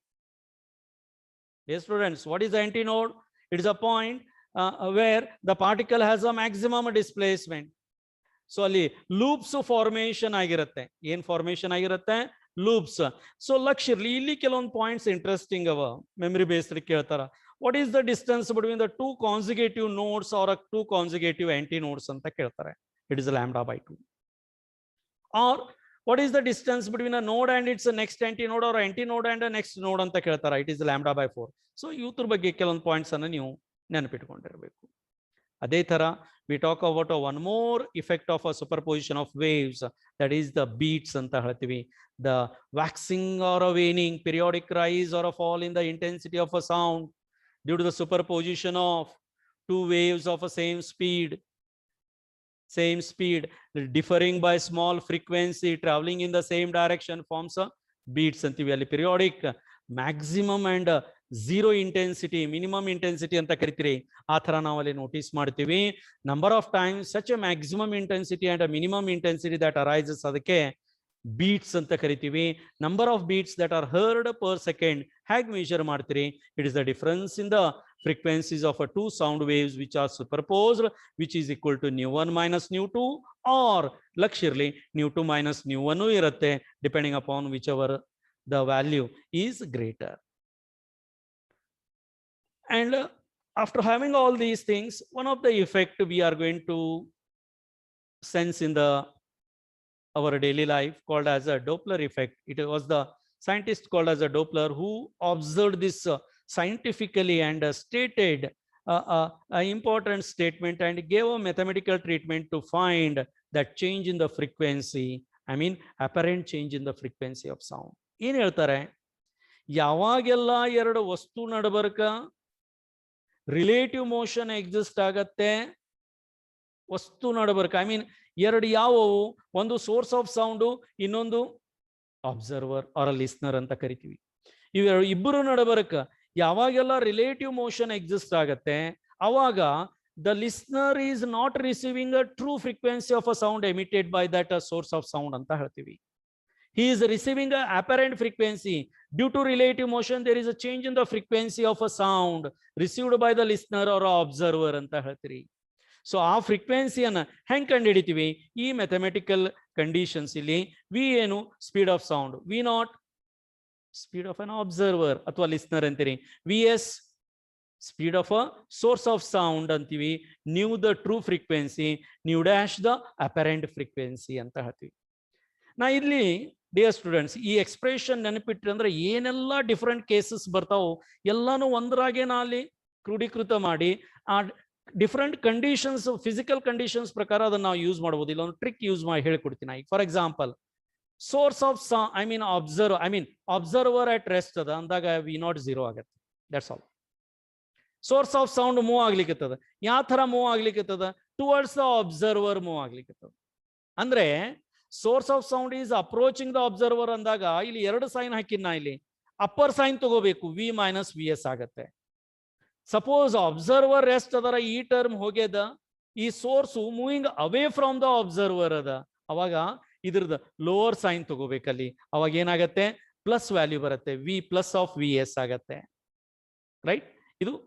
Yes, students, what is the antinode? It is a point where the particle has a maximum displacement. So ali loops formation ಆಗಿರುತ್ತೆ. ಏನ್ formation ಆಗಿರುತ್ತೆ? Loops. So ಲಕ್ಷಿರ್ಲಿ ಇಲ್ಲಿ ಕೆಲವೊಂದು points interesting ಅವ, memory based ಕೇಳ್ತಾರ. What is the distance between the two consecutive nodes or two consecutive antinodes ಅಂತ ಕೇಳ್ತಾರೆ. It is lambda by 2. Or what is the distance between a node and its next antinode or antinode and a next node ಅಂತ ಕೇಳ್ತಾರ? It is lambda by 4. So ಇವ್ರ ಬಗ್ಗೆ ಕೆಲವೊಂದು points ಅನ್ನು ನೀವು ನೆನಪಿಟ್ಕೊಂಡಿರಬೇಕು. ಅದೇ ತರ we talk about one more effect of a superposition of waves, that is the beats ಅಂತ ಹೇಳ್ತೀವಿ. The waxing or a waning, periodic rise or a fall in the intensity of a sound due to the superposition of two waves of a same speed differing by small frequency traveling in the same direction forms a beats ಅಂತೀವಿ. ಅಲ್ಲಿ periodic, maximum and zero intensity, minimum intensity ಅಂತ ಕರಿತೀರಿ. ಆ ತರ ನಾವು ಅಲ್ಲಿ notice ಮಾಡ್ತೀವಿ. Number of times such a maximum intensity and a minimum intensity that arises, ಅದಕ್ಕೆ beats ಅಂತ ಕರಿತೀವಿ. Number of beats that are heard per second ಹೇಗೆ ಮೆಜರ್ ಮಾಡ್ತೀರಿ? It is the difference in the frequencies of a two sound waves which are superposed, which is equal to nu1 minus nu2, or luxury nu2 minus nu1 irutte, depending upon whichever the value is greater. And after having all these things, one of the effect we are going to sense in our daily life called as a Doppler effect. It was the scientist called as a Doppler who observed this scientifically and stated an important statement and gave a mathematical treatment to find that change in the frequency, apparent change in the frequency of sound. ಏನ್ ಹೇಳ್ತಾರೆ? ಯಾವಾಗೆಲ್ಲ ಎರಡು ವಸ್ತು ನಡಬರ್ಕ relative motion exist ಆಗತ್ತೆ ವಸ್ತು ನಡಬರ್ಕ. I mean ಎರಡು ಯಾವುವು, ಒಂದು source of sound, ಇನ್ನೊಂದು ಅಬ್ಸರ್ವರ್ ಆರ್ ಲಿಸ್ನರ್ ಅಂತ ಕರಿತೀವಿ. ಇವೆರಡು ಇಬ್ಬರು ನಡಬರ್ಕ ಯಾವಾಗೆಲ್ಲ ರಿಲೇಟಿವ್ ಮೋಷನ್ ಎಕ್ಸಿಸ್ಟ್ ಆಗತ್ತೆ ಅವಾಗ the listener is not receiving a true frequency of a sound emitted by that source of sound ಅಂತ ಹೇಳ್ತೀವಿ. He is receiving a apparent frequency. Due to relative motion there is a change in the frequency of a sound received by the listener or observer ಅಂತ ಹೇಳ್ತೀರಿ. So ಆ ಫ್ರೀಕ್ವೆನ್ಸಿಯನ್ನು ಹೆಂಗೆ ಕಂಡುಹಿಡಿತೀವಿ? ಈ mathematical conditions ಇಲ್ಲಿ v ಏನು speed of sound, v naught speed of an observer ಅಥವಾ listener ಅಂತೀರಿ, v s speed of a source of sound ಅಂತೀವಿ, nu the true frequency, nu dash the apparent frequency ಅಂತ ಹೇಳ್ತೀವಿ. ನಾ ಇಲ್ಲಿ ಡಿಯರ್ ಸ್ಟೂಡೆಂಟ್ಸ್ ಈ ಎಕ್ಸ್ಪ್ರೆಷನ್ ನೆನಪಿಟ್ರಿ ಅಂದ್ರೆ ಏನೆಲ್ಲ ಡಿಫ್ರೆಂಟ್ ಕೇಸಸ್ ಬರ್ತಾವೋ ಎಲ್ಲಾನು ಒಂದರಾಗೆ ನಾ ಅಲ್ಲಿ ಕ್ರೋಢೀಕೃತ ಮಾಡಿ ಆ ಡಿಫ್ರೆಂಟ್ ಕಂಡೀಷನ್ಸ್ ಫಿಸಿಕಲ್ ಕಂಡೀಷನ್ಸ್ ಪ್ರಕಾರ ಅದನ್ನ ನಾವು ಯೂಸ್ ಮಾಡ್ಬೋದು. ಇಲ್ಲ ಒಂದು ಟ್ರಿಕ್ ಯೂಸ್ ಮಾಡಿ ಹೇಳ್ಕೊಡ್ತೀನಿ. ಈಗ for example source of observer at rest ಅದ ಅಂದಾಗ ವಿ ನಾಟ್ ಝೀರೋ ಆಗತ್ತೆ. That's all. Source of sound move ಆಗ್ಲಿಕ್ಕತ್ತದ. ಯಾವ ತರ ಮೂವ್ ಆಗ್ಲಿಕ್ಕತ್ತದ? ಟುವರ್ಡ್ಸ್ ದ ಅಬ್ಸರ್ವರ್ ಮೂವ್ ಆಗ್ಲಿಕ್ಕತ್ತದ. ಅಂದ್ರೆ source of sound is approaching the observer ಅಂದಾಗ ಇಲ್ಲಿ ಎರಡು ಸೈನ್ ಹಾಕಿನ, ಇಲ್ಲಿ ಅಪ್ಪರ್ ಸೈನ್ ತಗೋಬೇಕು, ವಿ ಮೈನಸ್ ವಿ ಎಸ್ ಆಗತ್ತೆ. ಸಪೋಸ್ ಅಬ್ಸರ್ವರ್ ರೆಸ್ಟ್ ಅದರ ಈ ಟರ್ಮ್ ಹೋಗ್ಯದ, ಈ source moving away from the observer ಅದ, ಅವಾಗ ಇದ್ರದ್ದು ಲೋವರ್ ಸೈನ್ ತಗೋಬೇಕಲ್ಲಿ. ಅವಾಗ ಏನಾಗತ್ತೆ? ಪ್ಲಸ್ ವ್ಯಾಲ್ಯೂ ಬರುತ್ತೆ, v plus of v s ಆಗತ್ತೆ. ರೈಟ್?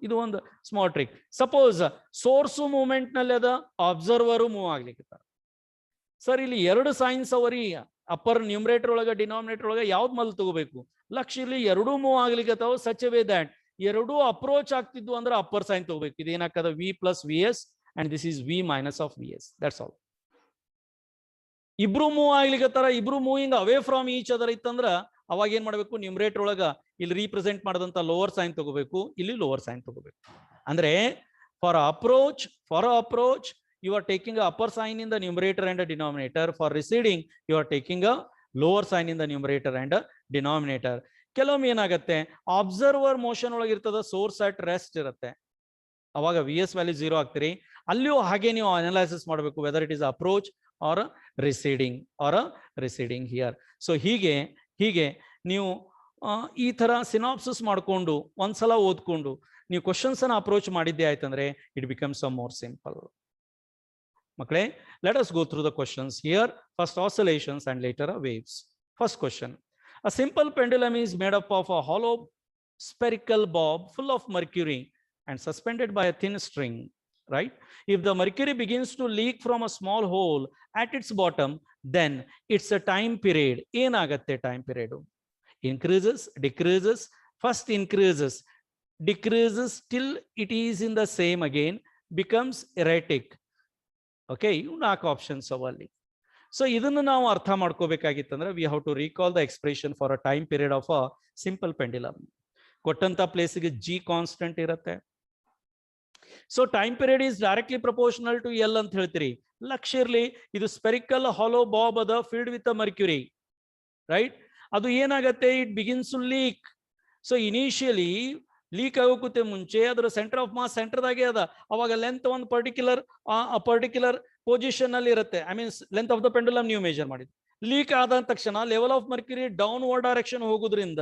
ಇದು ಒಂದು small trick. Suppose source movement ನಲ್ಲಿ ಅದ, ಅಬ್ಸರ್ವರು ಮೂವ್ ಆಗ್ಲಿಕ್ಕೆ ಸರ್ ಇಲ್ಲಿ ಎರಡು ಸೈನ್ಸ್ ಅವರಿ ಅಪ್ಪರ್ ನ್ಯೂಮರೇಟರ್ ಒಳಗ ಡಿನಾಮಿನೇಟರ್ ಒಳಗ ಯಾವ್ದು ಮೊದಲು ತಗೋಬೇಕು? ಲಕ್ಷ್ಯ ಇಲ್ಲಿ ಎರಡೂ ಮೂವ್ ಆಗ್ಲಿಕ್ಕೆ ಸಚ್ ವೇ ದ್ಯಾಟ್ ಎರಡೂ ಅಪ್ರೋಚ್ ಆಗ್ತಿದ್ವು ಅಂದ್ರೆ ಅಪ್ಪರ್ ಸೈನ್ ತಗೋಬೇಕು. ಇದು ಏನಾಗ್ತದ? V plus v s and this is v minus of v s. That's all. ಇಬ್ರು ಮೂವ್ ಆಗ್ಲಿಕ್ಕತ್ತಾರ, ಇಬ್ರು moving away from each other ಇತ್ತಂದ್ರ ಅವಾಗ ಏನ್ ಮಾಡ್ಬೇಕು? ನ್ಯೂಮರೇಟರ್ ಒಳಗ ಇಲ್ಲಿ ರೀಪ್ರೆಸೆಂಟ್ ಮಾಡದಂತ ಲೋವರ್ ಸೈನ್ ತಗೋಬೇಕು, ಇಲ್ಲಿ ಲೋವರ್ ಸೈನ್ ತಗೋಬೇಕು. ಅಂದ್ರೆ for approach you are taking a upper sign in the numerator and a denominator. For receding you are taking a lower sign in the numerator and a denominator. ಕೆಲವೊಮ್ಮೆ ಏನಾಗುತ್ತೆ? Observer motion ಒಳಗೆ ಇರ್ತದ, source at rest ಇರುತ್ತೆ, ಅವಾಗ v s value zero ಆಗ್ತೀರಿ. ಅಲ್ಲಿಯೂ ಹಾಗೆ ನೀವು ಅನಲೈಸಿಸ್ ಮಾಡಬೇಕು, whether it is approach or receding here. ಸೊ ಹೀಗೆ ನೀವು ಈ ತರ ಸಿನಾಪ್ಸಿಸ್ ಮಾಡಿಕೊಂಡು ಒಂದ್ಸಲ ಓದ್ಕೊಂಡು ನೀವು ಕ್ವಶನ್ಸ್ ಅನ್ನ ಅಪ್ರೋಚ್ ಮಾಡಿದ್ದೆ ಆಯ್ತಂದ್ರೆ it becomes a more simple. ಮಕ್ಕಳೇ, let us go through the questions here. First oscillations and later waves. First question. A simple pendulum is made up of a hollow spherical bob full of mercury and suspended by a thin string, right? If the mercury begins to leak from a small hole at its bottom, then it's a time period. Enagatte time period? Increases, decreases, first increases, decreases till it is in the same again, becomes erratic. Okay, ಇವು 4 options ಅವಲ್ಲಿ. ಸೊ ಇದನ್ನು ನಾವು ಅರ್ಥ ಮಾಡ್ಕೋಬೇಕಾಗಿತ್ತಂದ್ರೆ we have to recall the expression for a time period of a simple pendulum. ಕೊಟ್ಟಂತ ಪ್ಲೇಸಿಗೆ g constant ಇರುತ್ತೆ. So time period is directly proportional to l ಅಂತ ಹೇಳ್ತೀರಿ. ಲಕ್ಷ್ಯ ಇರ್ಲಿ, ಇದು ಸ್ಪೆರಿಕಲ್ ಹಾಲೋ ಬಾಬ್ ಅದ filled with a mercury, right? ಅದು ಏನಾಗತ್ತೆ? It begins to leak. So initially leak ಆಗೋಕುತ್ತೆ ಮುಂಚೆ ಅದರ ಸೆಂಟರ್ ಆಫ್ ಮಾಸ್ ಸೆಂಟರ್ದಾಗೆ ಅದ, ಅವಾಗ ಲೆಂತ್ ಒಂದು ಪರ್ಟಿಕ್ಯುಲರ್ ಪೊಸಿಷನ್ ಅಲ್ಲಿ ಇರುತ್ತೆ. I means length of the pendulum ನೀವು ಮೆಜರ್ ಮಾಡಿದ್ರಿ. ಲೀಕ್ ಆದ ತಕ್ಷಣ level of Mercury downward direction ಹೋಗೋದ್ರಿಂದ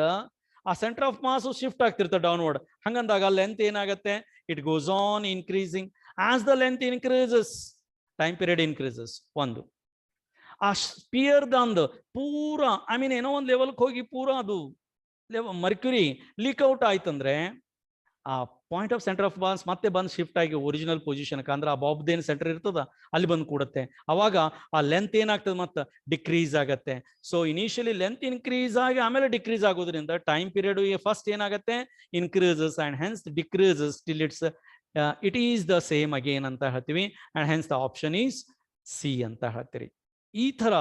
ಆ ಸೆಂಟರ್ ಆಫ್ ಮಾಸ್ ಶಿಫ್ಟ್ ಆಗ್ತಿರುತ್ತೆ ಡೌನ್ವರ್ಡ್. ಹಂಗಂದಾಗ ಲೆಂತ್ ಏನಾಗುತ್ತೆ? It goes on increasing. As the length increases time period increases. ಒಂದು ಆ ಸ್ಪಿಯರ್ ದಂದು ಪೂರ ಐ ಮೀನ್ ಏನೋ ಒಂದು ಲೆವೆಲ್ಗೆ ಹೋಗಿ ಪೂರ ಅದು ಮರ್ಕ್ಯುರಿ ಲೀಕ್ ಔಟ್ ಆಯ್ತಂದ್ರೆ ಆ point of centre of mass ಮತ್ತೆ ಬಂದು ಶಿಫ್ಟ್ ಆಗಿ ಒರಿಜಿನಲ್ ಪೊಸಿಷನ್, ಅಂದ್ರೆ ಆ ಬಾಬ್ದೇನ್ ಸೆಂಟರ್ ಇರ್ತದ ಅಲ್ಲಿ ಬಂದು ಕೂಡುತ್ತೆ. ಅವಾಗ ಆ ಲೆಂತ್ ಏನಾಗ್ತದೆ? ಮತ್ತೆ ಡಿಕ್ರೀಸ್ ಆಗತ್ತೆ. ಸೊ ಇನಿಷಿಯಲಿ ಲೆಂತ್ ಇನ್ಕ್ರೀಸ್ ಆಗಿ ಆಮೇಲೆ ಡಿಕ್ರೀಸ್ ಆಗೋದ್ರಿಂದ ಟೈಮ್ ಪೀರಿಯಡ್ ಫಸ್ಟ್ ಏನಾಗುತ್ತೆ? Increases and hence decreases till it is the same again ಅಂತ ಹೇಳ್ತೀವಿ. And hence the option is C ಅಂತ ಹೇಳ್ತೀರಿ. ಈ ತರ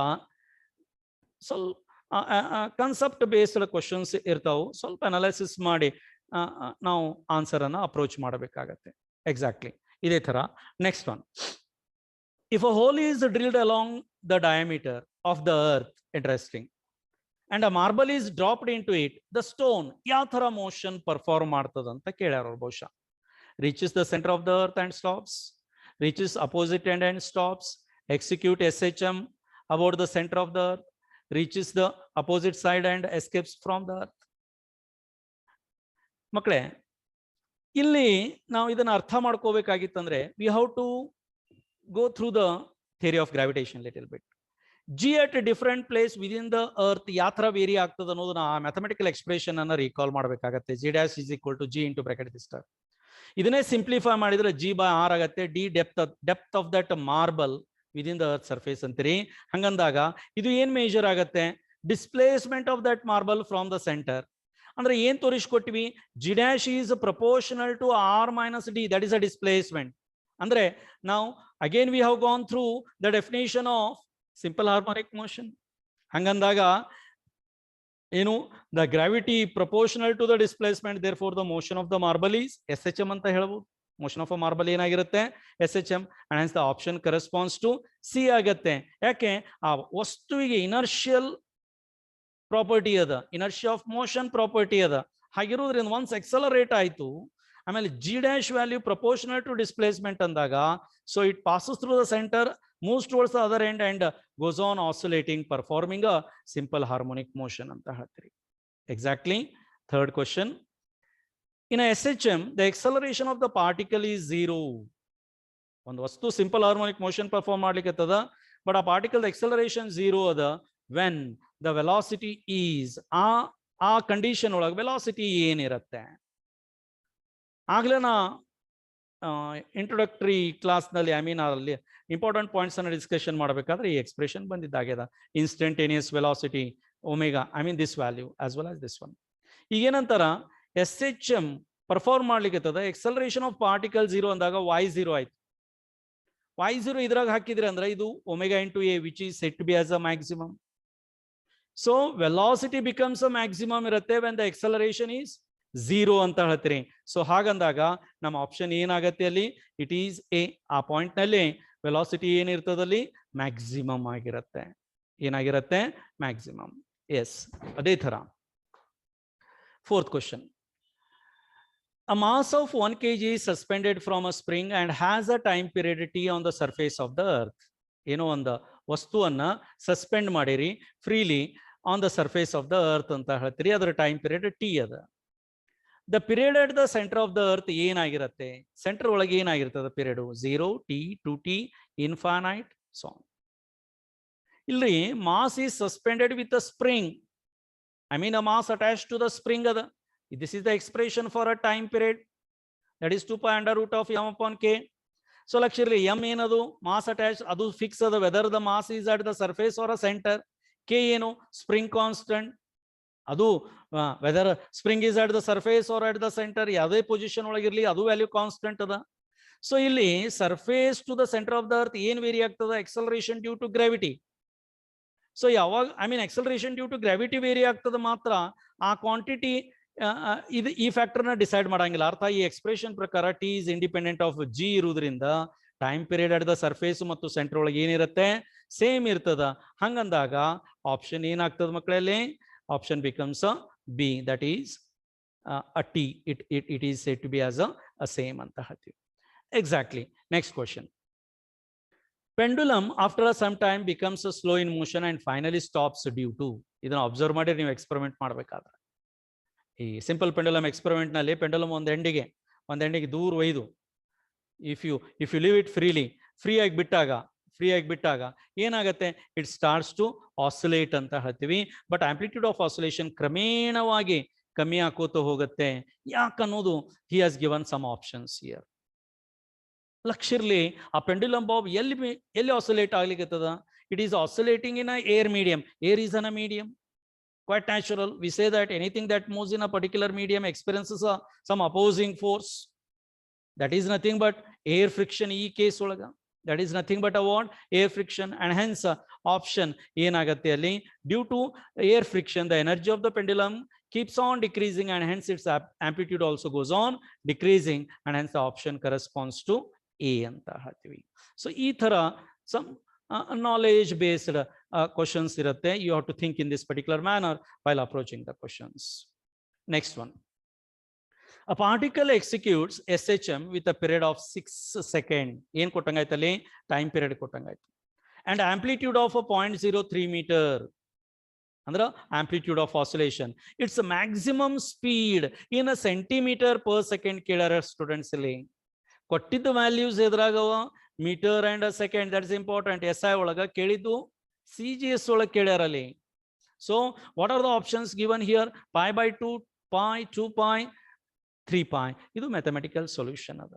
ಸ್ವಲ್ಪ ಕಾನ್ಸೆಪ್ಟ್ ಬೇಸ್ಡ್ ಕ್ವಶನ್ಸ್ ಇರ್ತಾವು. ಸ್ವಲ್ಪ ಅನಾಲಿಸಿಸ್ ಮಾಡಿ ನಾವು ಆನ್ಸರ್ ಅನ್ನ ಅಪ್ರೋಚ್ ಮಾಡಬೇಕಾಗತ್ತೆ. ಎಕ್ಸಾಕ್ಟ್ಲಿ ಇದೇ ತರ next one. If a hole is drilled along the diameter of the earth, interesting, and a marble is dropped in to it, the stone ಯಾವ ತರ ಮೋಷನ್ ಪರ್ಫಾರ್ಮ್ ಮಾಡ್ತದ ಅಂತ ಕೇಳ್ಯಾರ ಬಹುಶಃ. reaches the center of the earth and stops, reaches opposite end and stops, execute SHM about the center of the earth, reaches the opposite side and escapes from the earth. ಮಕ್ಕಳೇ, ಇಲ್ಲಿ ನಾವು ಇದನ್ನ ಅರ್ಥ ಮಾಡ್ಕೋಬೇಕಾಗಿತ್ತಂದ್ರೆ we have to go through the theory of gravitation little bit. G at a different place within the earth ಯಾವ ತರ very ಆಗ್ತದೆ ಅನ್ನೋದನ್ನ ಆ ಮ್ಯಾಥಮೆಟಿಕಲ್ ಎಕ್ಸ್ಪ್ರೆಷನ್ ಅನ್ನ ರೀಕಾಲ್ ಮಾಡಬೇಕಾಗತ್ತೆ. G dash is equal to G into bracket this term. ಇದನ್ನೇ simplify ಮಾಡಿದ್ರೆ G by R ಆಗತ್ತೆ. D depth of that marble within the earth surface ಅಂತೀರಿ. ಹಂಗಂದಾಗ ಇದು ಏನ್ ಮೇಜರ್ ಆಗತ್ತೆ? Displacement of that marble from the centre. ಅಂದ್ರೆ ಏನ್ ತೋರಿಸ್ಕೊಟ್ವಿ? G dash is proportional to R minus D, that is a displacement. ಅಂದ್ರೆ ನಾವು again we have gone through the definition of simple harmonic motion. ಹಂಗಂದಾಗ ಏನು, the gravity proportional to the displacement, therefore the motion of the marble is SHM ಅಂತ ಹೇಳ್ಬೋದು. motion of a marble ಏನಾಗಿರುತ್ತೆ? SHM, and hence the option corresponds to C ಆಗತ್ತೆ. ಯಾಕೆ? ಆ ವಸ್ತುವಿಗೆ inertial property ಅದ, inertia of motion property ಅದ. ಹಾಗಿರೋದ್ರಿಂದ ಒನ್ಸ್ ಎಕ್ಸಲರೇಟ್ ಆಯ್ತು, ಆಮೇಲೆ G dash value proportional to displacement ಅಂದಾಗ, so it passes through the centre, moves towards the other end and goes on oscillating, performing a simple harmonic motion anta ಹೇಳ್ತೀರಿ. Exactly. Third question. In a SHM, the acceleration of the particle is 0. ಒಂದು ವಸ್ತು simple harmonic motion perform ಮಾಡ್ಲಿಕ್ಕೆ ಅದ, but ಆ particle acceleration 0 ಅದ when the velocity is, ಆ condition ಒಳಗೆ velocity ಏನಿರುತ್ತೆ? ಆಗ್ಲೇ ನಾ ಇಂಟ್ರೊಡಕ್ಟರಿ ಕ್ಲಾಸ್ನಲ್ಲಿ ಅಲ್ಲಿ ಇಂಪಾರ್ಟೆಂಟ್ ಪಾಯಿಂಟ್ಸ್ ಅನ್ನು ಡಿಸ್ಕಷನ್ ಮಾಡಬೇಕಾದ್ರೆ ಈ ಎಕ್ಸ್ಪ್ರೆಷನ್ ಬಂದಿದ್ದಾಗ್ಯದ. Instantaneous velocity omega, this value as well as this one. ಈಗೇನಂತಾರ, SHM ಪರ್ಫಾರ್ಮ್ ಮಾಡ್ಲಿಕ್ಕೆ ಎಕ್ಸಲರೇಷನ್ ಆಫ್ ಪಾರ್ಟಿಕಲ್ 0 ಅಂದಾಗ y0 ಆಯ್ತು. y0 ಇದ್ರಾಗ ಹಾಕಿದ್ರೆ ಅಂದ್ರೆ ಇದು omega into A, which is set to be as a maximum. So velocity becomes a maximum ಇರುತ್ತೆ when the acceleration is 0 ಅಂತ ಹೇಳ್ತೀರಿ. ಸೊ ಹಾಗಂದಾಗ ನಮ್ಮ ಆಪ್ಷನ್ ಏನಾಗತ್ತೆ ಅಲ್ಲಿ? It is A. ಆ ಪಾಯಿಂಟ್ ನಲ್ಲಿ ವೆಲಾಸಿಟಿ ಏನಿರ್ತದಲ್ಲಿ? ಮ್ಯಾಕ್ಸಿಮಮ್ ಆಗಿರುತ್ತೆ. ಏನಾಗಿರುತ್ತೆ? ಮ್ಯಾಕ್ಸಿಮಮ್. ಎಸ್, ಅದೇ ತರ fourth question. A mass of 1 kg is suspended from a spring and has a time period T on the surface of the earth. ಏನೋ ಒಂದು ವಸ್ತುವನ್ನ suspend ಮಾಡಿರಿ freely on the surface of the earth ಅಂತ ಹೇಳ್ತೀರಿ. ಅದರ time period T ಅದ. The period at the centre of the earth ಏನಾಗಿರುತ್ತೆ? Centre ಒಳಗೆ ಏನಾಗಿರ್ತದೆ period? 0, T, 2T, infinite, so ಇಲ್ಲಿ mass is suspended with a spring. a mass attached to the spring ಅದ. This is the expression for a time period, that is 2 pi under root of m upon k. So actually m ಏನದು? Mass attach, ಅದು fix ಅದ whether the mass is at the surface or a centre. K ಏನು? Spring constant. ಅದು whether spring is at the surface or at the centre, ಯಾವುದೇ position ಒಳಗಿರ್ಲಿ ಅದು value constant ಅದ. So ಇಲ್ಲಿ surface to the centre of the earth ಏನ್ vary ಆಗ್ತದ? Acceleration due to gravity. So ಯಾವಾಗ acceleration due to gravity vary ಆಗ್ತದ ಮಾತ್ರ ಆ ಕ್ವಾಂಟಿಟಿ ಇದು ಈ ಫ್ಯಾಕ್ಟರ್ನ ಡಿಸೈಡ್ ಮಾಡಂಗಿಲ್ಲ. ಅರ್ಥ, ಈ ಎಕ್ಸ್ಪ್ರೆಷನ್ ಪ್ರಕಾರ T is independent of G ಇರುವುದರಿಂದ time period at the surface ಮತ್ತು ಸೆಂಟರ್ ಒಳಗೆ ಏನಿರುತ್ತೆ? ಸೇಮ್ ಇರ್ತದ. ಹಂಗಂದಾಗ ಆಪ್ಷನ್ ಏನಾಗ್ತದ ಮಕ್ಕಳಲ್ಲಿ? Option becomes a B, that is a T. It is said to be as a same ಅಂತ ಹೇಳ್ತೀವಿ. Exactly. Next question. Pendulum after some time becomes slow in motion and finally stops due to. ಇದನ್ನ observe ಮಾಡಿ ನೀವು experiment ಮಾಡ್ಬೇಕಾದ್ರೆ, ಈ simple pendulum experiment ನಲ್ಲಿ pendulum ಒಂದ್ ಎಂಡಿಗೆ ದೂರ ಒಯ್ದು if you leave it free ಆಗಿ ಬಿಟ್ಟಾಗ ಏನಾಗುತ್ತೆ? ಇಟ್ ಸ್ಟಾರ್ಟ್ಸ್ ಟು ಆಸಿಲೇಟ್ ಅಂತ ಹೇಳ್ತೀವಿ. ಬಟ್ ಆಂಪ್ಲಿಟ್ಯೂಡ್ ಆಫ್ ಆಸಿಲೇಷನ್ ಕ್ರಮೇಣವಾಗಿ ಕಮ್ಮಿ ಆಕೋತ ಹೋಗುತ್ತೆ. ಯಾಕನ್ನೋದು he has given some options here. ಲಕ್ಷಿರ್ಲಿ ಆ ಪೆಂಡುಲಮ್ ಬಾಬ್ ಎಲ್ಲಿ ಆಸಿಲೇಟ್ ಆಗ್ಲಿಕ್ಕತ್ತದ? It is oscillating in a air medium. Air is an a medium. Quite natural. We say that anything that moves in a particular medium experiences some opposing force. That is nothing but air friction. E case olaga, that is nothing but a what? Air friction. And hence option ಏನಾಗತ್ತೆ ಅಲ್ಲಿ? Due to air friction, the energy of the pendulum keeps on decreasing and hence its amplitude also goes on decreasing, and hence the option corresponds to A ಅಂತ ಹೇಳ್ತೀವಿ. So ಈ ತರ some knowledge based questions irutte. You have to think in this particular manner while approaching the questions. Next one. A particle executes SHM with a period of 6 seconds. ಏನು ಕೊಟ್ಟಂಗಾಯ್ತಲ್ಲಿ time period ಕೊಟ್ಟಂಗಾಯ್ತು. And amplitude of a 0.03 meter. Andra amplitude of oscillation. Its maximum speed in a centimeter per second ಕೇಳಾರ students ಇಲ್ಲಿ. ಕೊಟ್ಟಿದ್ದ values ಎದುರಾಗವ metre and second, that is important. SI ಒಳಗ ಕೇಳಿದ್ದು CGS ಒಳಗೆ ಕೇಳ್ಯಾರಲ್ಲಿ. So what are the options given here? Pi by 2, pi, 2 pi, 3 pi. ಇದು mathematical solution ಅದ.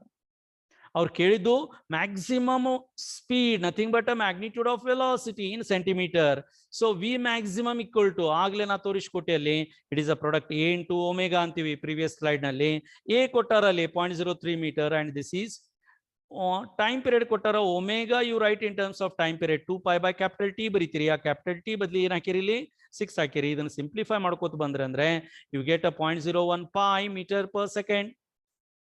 ಅವ್ರು ಕೇಳಿದ್ದು maximum speed, nothing but a magnitude of velocity in centimetre. So v maximum equal to, ಆಗ್ಲೇ ನಾ ತೋರಿಸ್ಕೊಟ್ಟೆ ಅಲ್ಲಿ, it is a product A into omega ಅಂತೀವಿ previous slide ನಲ್ಲಿ. A ಕೊಟ್ಟಾರಲ್ಲಿ 0.03 metre and this is time period ಕೊಟ್ಟಾರ omega. You write in terms of time period 2 pi by capital T ಬರೀತೀರಿ. ಆ ಕ್ಯಾಪಿಟಲ್ T ಬದಲಿ ಏನ್ ಹಾಕಿರಿ ಇಲ್ಲಿ 6 ಹಾಕಿರಿ. ಇದನ್ನ ಸಿಂಪ್ಲಿಫೈ ಮಾಡ್ಕೋತ ಬಂದ್ರೆ ಅಂದ್ರೆ you get a 0.01 pi metre per second.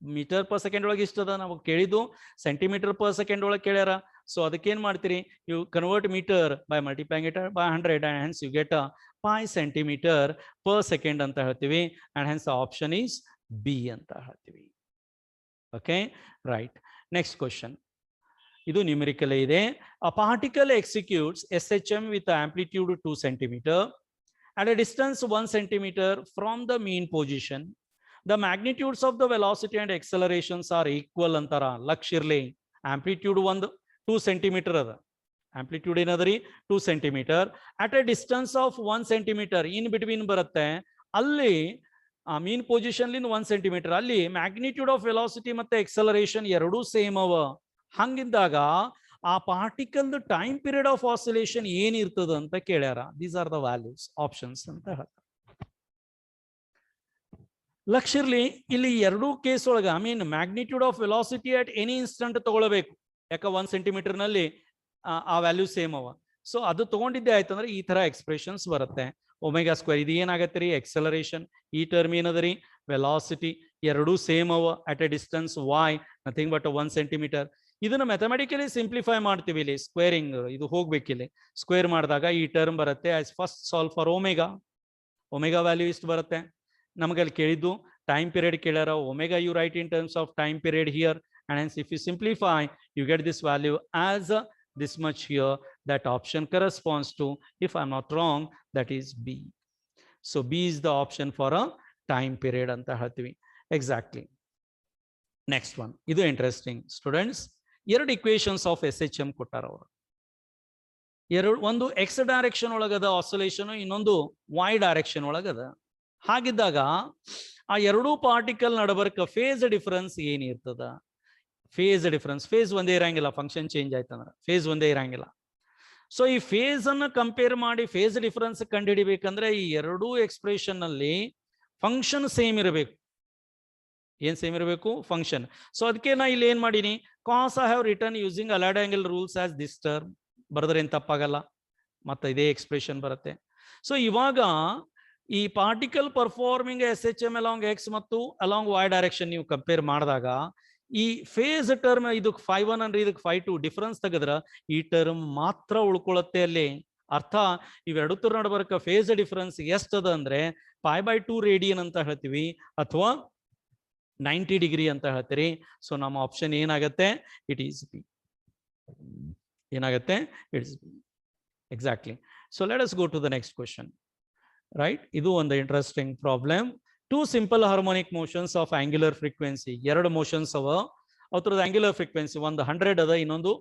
Metre per second ಒಳಗೆ ಇಷ್ಟದ, ನಾವು ಕೇಳಿದ್ದು ಸೆಂಟಿಮೀಟರ್ ಪರ್ ಸೆಕೆಂಡ್ ಒಳಗೆ ಕೇಳ್ಯಾರ. ಸೊ ಅದಕ್ಕೇನ್ ಮಾಡ್ತೀರಿ, you convert metre by multiplying it by 100 and hence you get a pi centimeter per second ಅಂತ ಹೇಳ್ತೀವಿ. and hence the option is B ಅಂತ ಹೇಳ್ತೀವಿ. Okay right. ನೆಕ್ಸ್ಟ್ ಕ್ವಶನ್, ಇದು ನ್ಯೂಮೆರಿಕಲ್ ಇದೆ. A particle executes SHM with amplitude 2 centimeter at a distance 1 centimeter from the mean position. The magnitudes of the velocity and accelerations are equal ಅಂತಾರ. ಲಕ್ಷ ಇರ್ಲಿ, amplitude 2 centimeter ಅದ. Amplitude ಏನದ್ರಿ 2 centimeter at a distance of 1 centimeter. In between ಬರುತ್ತೆ ಅಲ್ಲಿ mean position 1 centimeter. ಅಲ್ಲಿ magnitude of velocity ಮತ್ತೆ acceleration ಎರಡೂ ಸೇಮ್ ಅವ. ಹಂಗಿದ್ದಾಗ ಆ particle time period of oscillation ಏನಿರ್ತದ ಅಂತ ಕೇಳ್ಯಾರ. These are the values, options ಅಂತ ಹೇಳ್ತಾರೆ. ಲಕ್ಷಿರ್ಲಿ, ಇಲ್ಲಿ ಎರಡೂ ಕೇಸ್ ಒಳಗ magnitude of velocity at any instant ತಗೊಳ್ಬೇಕು. ಯಾಕ 1 centimeter ನಲ್ಲಿ ಆ ವ್ಯಾಲ್ಯೂ ಸೇಮ್ ಅವ. ಸೊ ಅದು ತಗೊಂಡಿದ್ದೆ ಆಯ್ತಂದ್ರೆ ಈ ತರ ಎಕ್ಸ್ಪ್ರೆಷನ್ಸ್ ಬರುತ್ತೆ. ಒಮೆಗಾ ಸ್ಕ್ವೇರ್ ಇದು ಏನಾಗತ್ತೆ ರೀ, ಎಕ್ಸಲರೇಷನ್. ಈ ಟರ್ಮ್ ಏನದರಿ, ವೆಲಾಸಿಟಿ. ಎರಡೂ ಸೇಮ್ ಅವ at A distance y, nothing but 1 centimeter. ಇದನ್ನ ಮ್ಯಾಥಮೆಟಿಕಲಿ ಸಿಂಪ್ಲಿಫೈ ಮಾಡ್ತೀವಿ. ಇಲ್ಲಿ ಸ್ಕ್ವೇರಿಂಗ್ ಇದು ಹೋಗ್ಬೇಕಿಲ್ಲಿ. ಸ್ಕ್ವೇರ್ ಮಾಡಿದಾಗ ಈ ಟರ್ಮ್ ಬರುತ್ತೆ. As first solve for omega. Omega value ಇಷ್ಟು ಬರುತ್ತೆ. ನಮಗಲ್ಲಿ ಕೇಳಿದ್ದು ಟೈಮ್ ಪೀರಿಯಡ್ ಕೇಳ್ಯಾರ. Omega you write in terms of time period here, and hence if you simplify you get this value as this much here. That option corresponds to, if I'm not wrong, that is B. So B is the option for a time period anta ಹೇಳ್ತೀವಿ. Exactly. Next one, ಇದು interesting students. ಎರಡು equations of SHM ಕೊಟ್ಟಾರ ಅವರು. ಒಂದು x direction ಒಳಗದ oscillation, ಇನ್ನೊಂದು y direction ಒಳಗದ. ಹಾಗಿದ್ದಾಗ ಆ ಎರಡೂ ಪಾರ್ಟಿಕಲ್ ನಡಬರ್ಕ ಫೇಸ್ ಡಿಫರೆನ್ಸ್ ಏನಿರ್ತದ? ಫೇಸ್ ಡಿಫರೆನ್ಸ್, ಫೇಸ್ ಒಂದೇ ಇರಂಗಿಲ್ಲ. ಫಂಕ್ಷನ್ ಚೇಂಜ್ ಆಯ್ತಂದ್ರೆ ಫೇಸ್ ಒಂದೇ ಇರಂಗಿಲ್ಲ. ಸೊ ಈ ಫೇಸ್ ಅನ್ನು ಕಂಪೇರ್ ಮಾಡಿ ಫೇಸ್ ಡಿಫರೆನ್ಸ್ ಕಂಡುಹಿಡಿಬೇಕಂದ್ರೆ ಈ ಎರಡೂ ಎಕ್ಸ್ಪ್ರೆಷನ್ ನಲ್ಲಿ ಫಂಕ್ಷನ್ ಸೇಮ್ ಇರಬೇಕು. ಏನ್ ಸೇಮ್ ಇರಬೇಕು? ಫಂಕ್ಷನ್. ಸೊ ಅದಕ್ಕೆ ನಾ ಇಲ್ಲಿ ಏನ್ ಮಾಡೀನಿ, cause I have return using allied angle rules as this term ಬರೆದ್ರೆ ಏನ್ ತಪ್ಪಾಗಲ್ಲ, ಮತ್ತೆ ಇದೇ ಎಕ್ಸ್ಪ್ರೆಷನ್ ಬರುತ್ತೆ. ಸೊ ಇವಾಗ ಈ particle performing SHM along X ಮತ್ತು ಅಲಾಂಗ್ y ಡೈರೆಕ್ಷನ್ ನೀವು ಕಂಪೇರ್ ಮಾಡಿದಾಗ ಈ ಫೇಸ್ ಟರ್ಮ್ ಇದಕ್ಕೆ 5:1 ಅಂದ್ರೆ ಇದಕ್ಕೆ 5:2 ಡಿಫರೆನ್ಸ್ ತೆಗೆದ್ರ ಈ ಟರ್ಮ್ ಮಾತ್ರ ಉಳ್ಕೊಳ್ಳುತ್ತೆ ಅಲ್ಲಿ. ಅರ್ಥ ಇವೆರಡು ತರ ನಡಬರ್ಕ ಫೇಸ್ ಡಿಫರೆನ್ಸ್ ಎಷ್ಟದ ಅಂದ್ರೆ π/2 ರೇಡಿಯನ್ ಅಂತ ಹೇಳ್ತೀವಿ ಅಥವಾ 90 ಡಿಗ್ರಿ ಅಂತ ಹೇಳ್ತೀರಿ. ಸೊ ನಮ್ಮ ಆಪ್ಷನ್ ಏನಾಗತ್ತೆ? It is B. ಏನಾಗತ್ತೆ? It's B. Exactly. So let us go to the next question. Right, ಇದು ಒಂದು interesting problem. Two simple harmonic motions of angular frequency. ಎರಡು ಮೋಷನ್ಸ್ ಅವ, ಅವ್ರದ್ದು ಆಂಗ್ಯುಲರ್ ಫ್ರೀಕ್ವೆನ್ಸಿ ಒಂದು 100 ಅದ, ಇನ್ನೊಂದು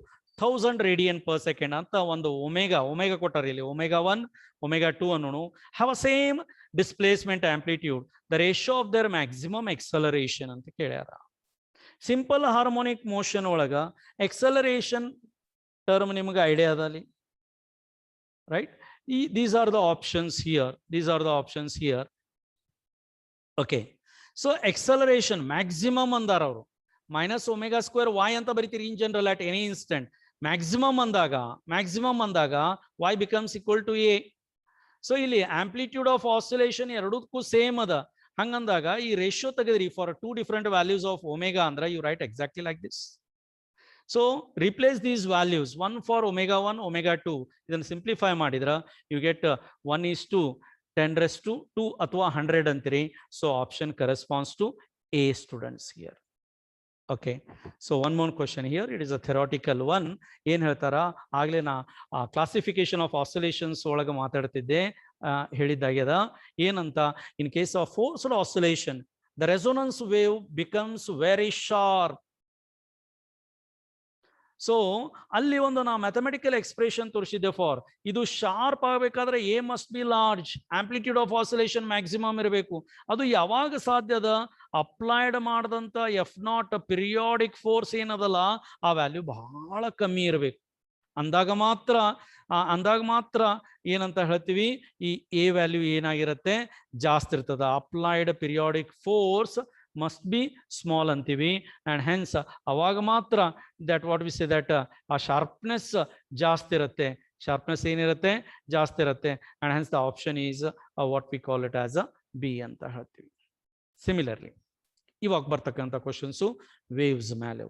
1000 ರೇಡಿಯನ್ ಪರ್ ಸೆಕೆಂಡ್ ಅಂತ. ಒಂದು ಒಮೆಗಾ ಕೊಟ್ಟಾರ ಇಲ್ಲಿ, ಒಮೆಗಾ 1 ಒಮೆಗಾ 2 ಅನ್ನೋನು have a same displacement amplitude, the ratio of their maximum acceleration ಅಂತ ಕೇಳ್ಯಾರ. ಸಿಂಪಲ್ ಹಾರ್ಮೋನಿಕ್ ಮೋಷನ್ ಒಳಗ ಎಕ್ಸಲರೇಷನ್ ಟರ್ಮ್ ನಿಮ್ಗೆ ಐಡಿಯಾ ಅದ ಅಲ್ಲಿ, right? These are the options here. These are the options here. Okay. So acceleration maximum andar avaru minus omega square y anta baritir in general at any instant. Maximum andaga y becomes equal to a. So ಇಲ್ಲಿ amplitude of oscillation ಎರಡಕ್ಕೂ same ಅದ. ಹಂಗಂದಾಗ ಈ ratio ತೆಗೆದ್ರಿ for two different values of omega ಅಂದ್ರೆ you write exactly like this. So replace these values, 1 for omega 1, omega 2. ಇದನ್ನು simplify ಮಾಡಿದ್ರ you get 1:10⁻², ಅಥವಾ 100 ಅಂತೀರಿ. So option corresponds to A students here. Okay, so one more question here. It is a theoretical one. ಏನ್ ಹೇಳ್ತಾರ ಆಗ್ಲೇ ನಾ classification of oscillations ಒಳಗೆ ಮಾತಾಡ್ತಿದ್ದೆ, ಹೇಳಿದ್ದಾಗ್ಯದ ಏನಂತ, ಇನ್ case of forced oscillation the resonance wave becomes very sharp. So ಅಲ್ಲಿ ಒಂದು ನಾ mathematical expression ತೋರಿಸಿದ್ದೆ for ಇದು ಶಾರ್ಪ್ ಆಗಬೇಕಾದ್ರೆ A must be large, amplitude of oscillation maximum ಇರಬೇಕು. ಅದು ಯಾವಾಗ ಸಾಧ್ಯದ, ಅಪ್ಲೈಡ್ ಮಾಡಿದಂತ F0 ಪಿರಿಯಾಡಿಕ್ ಫೋರ್ಸ್ ಏನದಲ್ಲ ಆ ವ್ಯಾಲ್ಯೂ ಬಹಳ ಕಮ್ಮಿ ಇರಬೇಕು. ಅಂದಾಗ ಮಾತ್ರ ಏನಂತ ಹೇಳ್ತೀವಿ, ಈ ಎ ವ್ಯಾಲ್ಯೂ ಏನಾಗಿರುತ್ತೆ ಜಾಸ್ತಿ ಇರ್ತದ. Applied periodic force must be small ಅಂತೀವಿ, and hence ಅವಾಗ ಮಾತ್ರ that what we say that ಆ sharpness ಜಾಸ್ತಿ ಇರುತ್ತೆ, sharpness ಏನಿರುತ್ತೆ ಜಾಸ್ತಿ ಇರುತ್ತೆ, and hence the option is what we call it as a B ಅಂತ ಹೇಳ್ತೀವಿ. ಸಿಮಿಲರ್ಲಿ ಇವಾಗ ಬರ್ತಕ್ಕಂಥ ಕ್ವಶನ್ಸು ವೇವ್ಸ್ ಮೇಲೆ.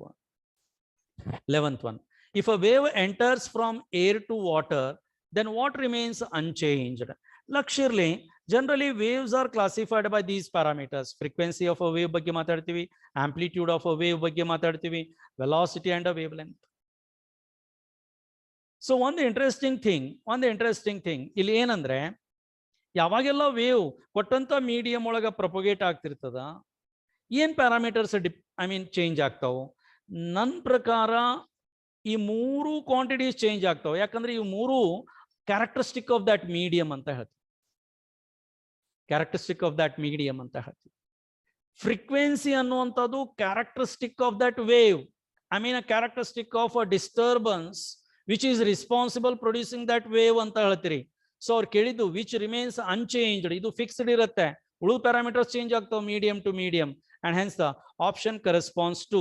11th one, if a wave enters from air to water then what remains unchanged? Luxury generally waves are classified by these parameters. Frequency of a wave ಬಗ್ಗೆ ಮಾತಾಡ್ತೀವಿ, amplitude of a wave ಬಗ್ಗೆ ಮಾತಾಡ್ತೀವಿ, velocity and a wavelength. So one interesting thing ಇಲ್ಲಿ ಏನಂದ್ರೆ ಯಾವಾಗೆಲ್ಲ wave ಕೊಟ್ಟಂತ medium ಒಳಗ propagate ಆಗ್ತಿರ್ತದ, ಏನ್ parameters change ಆಗ್ತಾವ? ನನ್ನ ಪ್ರಕಾರ ಈ ಮೂರು ಕ್ವಾಂಟಿಟೀಸ್ ಚೇಂಜ್ ಆಗ್ತಾವ. ಯಾಕಂದ್ರೆ ಈ ಮೂರು ಕ್ಯಾರೆಕ್ಟರಿಸ್ಟಿಕ್ ಆಫ್ ದಟ್ ಮೀಡಿಯಂ ಅಂತ ಹೇಳ್ತೀವಿ. ಕ್ಯಾರೆಕ್ಟರಿಸ್ಟಿಕ್ ಆಫ್ ದಟ್ ಮೀಡಿಯಂ ಅಂತ ಹೇಳ್ತೀವಿ. ಫ್ರೀಕ್ವೆನ್ಸಿ ಅನ್ನುವಂಥದ್ದು characteristic of that wave, a characteristic of a disturbance which is responsible producing that wave ಅಂತ ಹೇಳ್ತೀರಿ. ಸೊ ಅವ್ರು ಕೇಳಿದ್ದು ವಿಚ್ ರಿಮೇನ್ಸ್ ಅನ್ಚೇಂಜ್ಡ್, ಇದು ಫಿಕ್ಸ್ಡ್ ಇರುತ್ತೆ, ಉಳಿದ ಪ್ಯಾರಾಮೀಟರ್ಸ್ ಚೇಂಜ್ ಆಗ್ತಾವ medium to medium, and hence the option corresponds to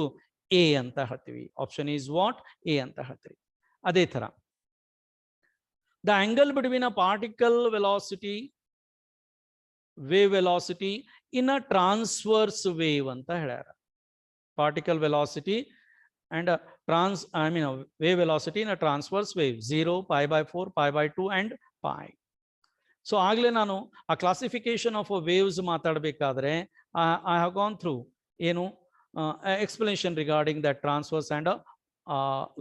A ಅಂತ ಹೇಳ್ತೀವಿ. Option is what? ಎ ಅಂತ ಹೇಳ್ತೀವಿ. ಅದೇ ತರ the angle between a particle velocity, wave velocity in a transverse wave ಅಂತ ಹೇಳ್ಯಾರ. Particle velocity and wave velocity in a transverse wave 0, π/4, π/2 and pi. ಸೊ ಆಗ್ಲೇ ನಾನು ಆ ಕ್ಲಾಸಿಫಿಕೇಶನ್ ಆಫ್ ವೇವ್ಸ್ ಮಾತಾಡಬೇಕಾದ್ರೆ ಐ ಹ್ಯಾವ್ ಗಾನ್ ಥ್ರೂ ಏನು explanation regarding that transverse and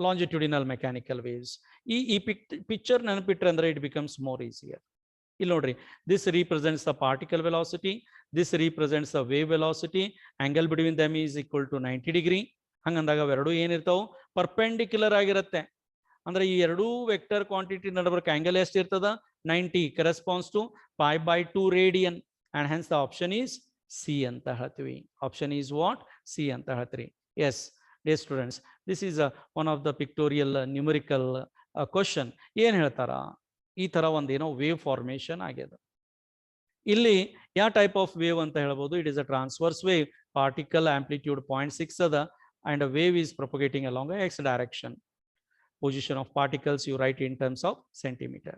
longitudinal mechanical waves. ಈ picture ನೆನಪಿಟ್ರೆ ಅಂದ್ರೆ it becomes more easier. ಇಲ್ಲಿ ನೋಡ್ರಿ, this represents the particle velocity, this represents the wave velocity, angle between them is equal to 90 degree. ಹಂಗಂದಾಗ ಅವೆರಡು ಏನಿರ್ತಾವ perpendicular ಆಗಿರುತ್ತೆ. ಅಂದ್ರೆ ಈ ಎರಡೂ vector quantity ನಡುಬರ್ಕ angle ಎಷ್ಟು ಇರ್ತದ? 90, corresponds to π/2 radian, and hence the option is C ಅಂತ ಹೇಳ್ತೀವಿ. Option is what? ಸಿ ಅಂತ ಹೇಳ್ತೀವಿ. Yes dear students, this is one of the pictorial numerical question. ಏನ್ ಹೇಳ್ತಾರ, ಈ ತರ ಒಂದೇನೋ ವೇವ್ ಫಾರ್ಮೇಶನ್ ಆಗ್ಯದ. ಇಲ್ಲಿ ಯಾವ ಟೈಪ್ ಆಫ್ ವೇವ್ ಅಂತ ಹೇಳ್ಬೋದು? It is a transverse wave, particle amplitude 0.6 ಅದ, and a wave is propagating along a x direction. Position of particles you write in terms of centimeter.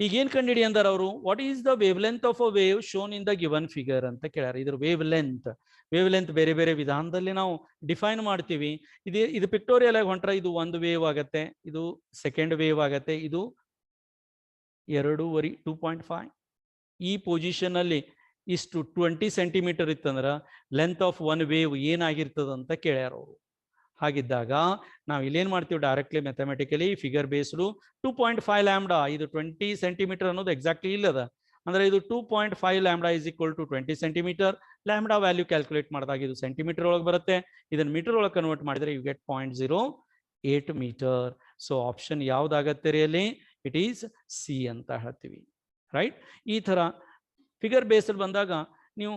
ಈಗ ಏನ್ ಕಂಡಿಡಿ ಅಂದಾರ ಅವರು, what is the wave length of a wave shown in the given figure ಅಂತ ಕೇಳ್ಯಾರ. ಇದ್ರ wave length ಬೇರೆ ಬೇರೆ ವಿಧಾನದಲ್ಲಿ ನಾವು ಡಿಫೈನ್ ಮಾಡ್ತೀವಿ. ಇದು ಪಿಕ್ಟೋರಿಯಲ್ ಆಗಿ ಹೊಂಟ್ರ ಇದು ಒಂದು ವೇವ್ ಆಗತ್ತೆ, ಇದು ಸೆಕೆಂಡ್ ವೇವ್ ಆಗತ್ತೆ, ಇದು 2.5. ಈ ಪೊಸಿಷನ್ ಅಲ್ಲಿ ಇಷ್ಟು 20 ಸೆಂಟಿಮೀಟರ್ ಇತ್ತಂದ್ರ ಲೆಂತ್ ಆಫ್ ಒನ್ ವೇವ್ ಏನಾಗಿರ್ತದ ಅಂತ ಕೇಳ್ಯಾರ ಅವರು. ಹಾಗಿದ್ದಾಗ ನಾವು ಇಲ್ಲೇನ್ ಮಾಡ್ತೀವಿ, directly mathematically figure based 2.5 lambda, ಇದು 20 ಸೆಂಟಿಮೀಟರ್ ಅನ್ನೋದು ಎಕ್ಸಾಕ್ಟ್ಲಿ ಇಲ್ಲದ. ಅಂದ್ರೆ ಇದು 2.5 lambda is equal to 20 centimetre. Lambda value calculate ಮಾಡಿದಾಗ ಇದು ಸೆಂಟಿಮೀಟರ್ ಒಳಗೆ ಬರುತ್ತೆ, ಇದನ್ನ ಮೀಟರ್ ಒಳಗೆ ಕನ್ವರ್ಟ್ ಮಾಡಿದ್ರೆ you get 0.08 metre. So option ಯಾವ್ದಾಗತ್ತೆ ರೀ ಅಲ್ಲಿ? ಇಟ್ ಈಸ್ ಸಿ ಅಂತ ಹೇಳ್ತೀವಿ, ರೈಟ್? ಈ ತರ ಫಿಗರ್ ಬೇಸ್ಡ್ ಬಂದಾಗ ನೀವು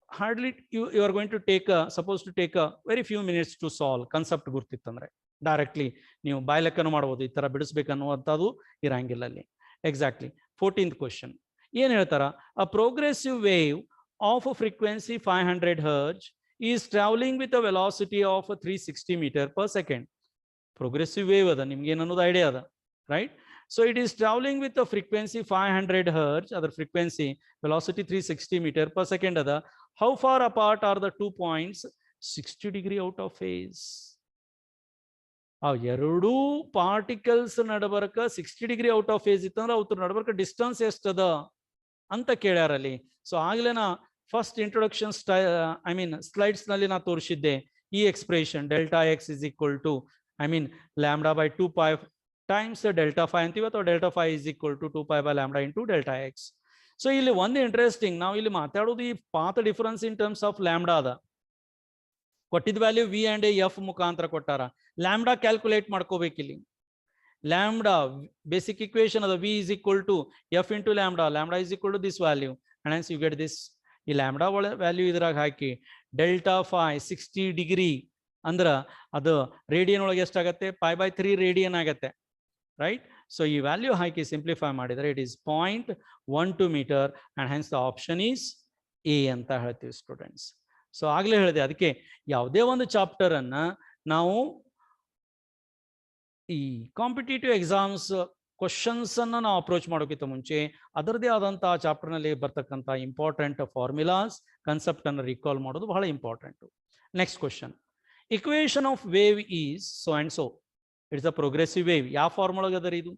hardly you are going to take suppose to take very few minutes to solve. Concept ಗುರ್ತಿತ್ತಂದ್ರೆ ಡೈರೆಕ್ಟ್ಲಿ ನೀವು ಬಾಯ್ಲೆಕ್ಕನ್ನು ಮಾಡ್ಬೋದು, ಈ ತರ ಬಿಡಿಸ್ಬೇಕನ್ನುವಂಥದ್ದು ಇರಂಗಿಲ್ಲ ಅಲ್ಲಿ. ಎಕ್ಸಾಕ್ಟ್ಲಿ 14th ಕ್ವಶನ್ ಏನ್ ಹೇಳ್ತಾರ, ಅ progressive wave off frequency 500 Hz is travelling with a velocity of 360 meter per second. Progressive wave ಅದ, ನಿಮ್ಗೆ ಏನನ್ನೋದು ಐಡಿಯಾ ಅದ, right? So it is traveling with a frequency 500 Hz, other frequency, velocity 360 meter per second. How far apart are the 2 points? 60 degree out of phase. ಎರಡು particles ನಡಬರ್ಕ 60 degree out of phase ಇತ್ತಂದ್ರೆ ಅವ್ರ ನಡಬರ್ಕ distance ಎಷ್ಟದ ಅಂತ ಕೇಳ್ಯಾರಲ್ಲಿ. So ಆಗ್ಲೇನ first introduction slides ನಲ್ಲಿ ನಾ ತೋರಿಸಿದ್ದೆ ಈ expression delta x is equal to lambda by 2 pi times delta phi ಅಂತೀವಿ, ಅಥವಾ delta phi is equal to 2 pi by lambda into delta x. So ಇಲ್ಲಿ ಒಂದು ಇಂಟ್ರೆಸ್ಟಿಂಗ್, ನಾವು ಇಲ್ಲಿ ಮಾತಾಡೋದು ಈ path difference in terms of lambda ಅದ. ಕೊಟ್ಟಿದ್ದ ವ್ಯಾಲ್ಯೂ ವಿ ಅಂಡ್ ಎಫ್ ಮುಖಾಂತರ ಕೊಟ್ಟಾರ. ಲ್ಯಾಂಬ್ಡಾ ಕ್ಯಾಲ್ಕುಲೇಟ್ ಮಾಡ್ಕೋಬೇಕು ಇಲ್ಲಿ. ಲ್ಯಾಂಬ್ಡಾ ಬೇಸಿಕ್ ಇಕ್ವೇಶನ್ ಅದ, v is equal to f into lambda, lambda is equal to this value and hence you get this. ಈ lambda value ಇದ್ರಾಗ ಹಾಕಿ ಡೆಲ್ಟಾ ಫೈ 60 ಡಿಗ್ರಿ ಅಂದ್ರ ಅದು ರೇಡಿಯನ್ ಒಳಗೆ ಎಷ್ಟಾಗತ್ತೆ, π/3 ರೇಡಿಯನ್ ಆಗತ್ತೆ, ರೈಟ್. ಸೊ ಈ ವ್ಯಾಲ್ಯೂ ಹಾಕಿ ಸಿಂಪ್ಲಿಫೈ ಮಾಡಿದರೆ it is 0.12 metre and hence the option is A ಅಂತ ಹೇಳ್ತೀವಿ ಸ್ಟೂಡೆಂಟ್ಸ್. ಸೊ ಆಗ್ಲೇ ಹೇಳಿದೆ, ಅದಕ್ಕೆ ಯಾವುದೇ ಒಂದು ಚಾಪ್ಟರ್ ಅನ್ನ ನಾವು ಈ ಕಾಂಪಿಟೇಟಿವ್ ಎಕ್ಸಾಮ್ಸ್ ಕ್ವಶನ್ಸ್ ಅನ್ನ ನಾವು ಅಪ್ರೋಚ್ ಮಾಡೋಕ್ಕಿಂತ ಮುಂಚೆ ಅದರದೇ ಆದಂತಹ ಚಾಪ್ಟರ್ ನಲ್ಲಿ ಬರ್ತಕ್ಕಂಥ ಇಂಪಾರ್ಟೆಂಟ್ ಫಾರ್ಮುಲಾಸ್ ಕಾನ್ಸೆಪ್ಟ್ ಅನ್ನು ರಿಕಾಲ್ ಮಾಡೋದು ಬಹಳ important. Next question, equation of wave is so and so, it's a progressive wave. ಯಾವ ಫಾರ್ಮುಲಾಗ ಅದರ ಇದು,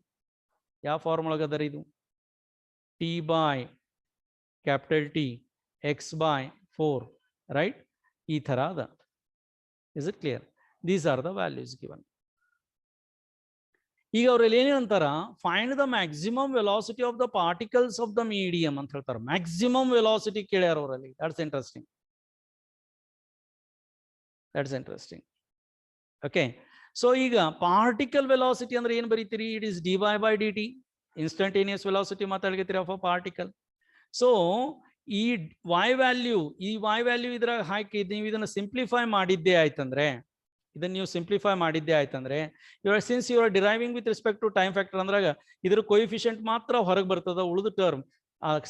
ಯಾವ ಫಾರ್ಮುಲಾಗ ಅದರ ಇದು, t by capital T x by 4, right. ಈ ತರ ಅದ. Is it clear? These are the values given. ಈಗ ಅವ್ರಲ್ಲಿ ಏನೇನಂತಾರ, find the maximum velocity of the particles of the medium ಅಂತ ಹೇಳ್ತಾರೆ. ಮ್ಯಾಕ್ಸಿಮಮ್ ವೆಲಾಸಿಟಿ ಕೇಳ್ಯಾರ ಅವರಲ್ಲಿ. That's interesting, that's interesting. Okay, so ಈಗ ಪಾರ್ಟಿಕಲ್ ವೆಲಾಸಿಟಿ ಅಂದ್ರೆ ಏನ್ ಬರೀತೀರಿ, it is dy by dt, instantaneous velocity ಮಾತಾಡ್ಕತ್ತೀರಿ ಆಫ್ ಅ ಪಾರ್ಟಿಕಲ್. ಸೊ ಈ y value ಇದ್ರಾಗ ಹಾಕಿ ನೀವು ಇದನ್ನ ಸಿಂಪ್ಲಿಫೈ ಮಾಡಿದ್ದೇ ಆಯ್ತಂದ್ರೆ, ಇದನ್ನ ನೀವು ಸಿಂಪ್ಲಿಫೈ ಮಾಡಿದ್ದೇ ಆಯ್ತಂದ್ರೆ, since you are deriving with respect to time factor ಅಂದ್ರಾಗ ಇದ್ರ ಕೊಯಿಫಿಷಿಯಂಟ್ ಮಾತ್ರ ಹೊರಗೆ ಬರ್ತದ, ಉಳಿದ ಟರ್ಮ್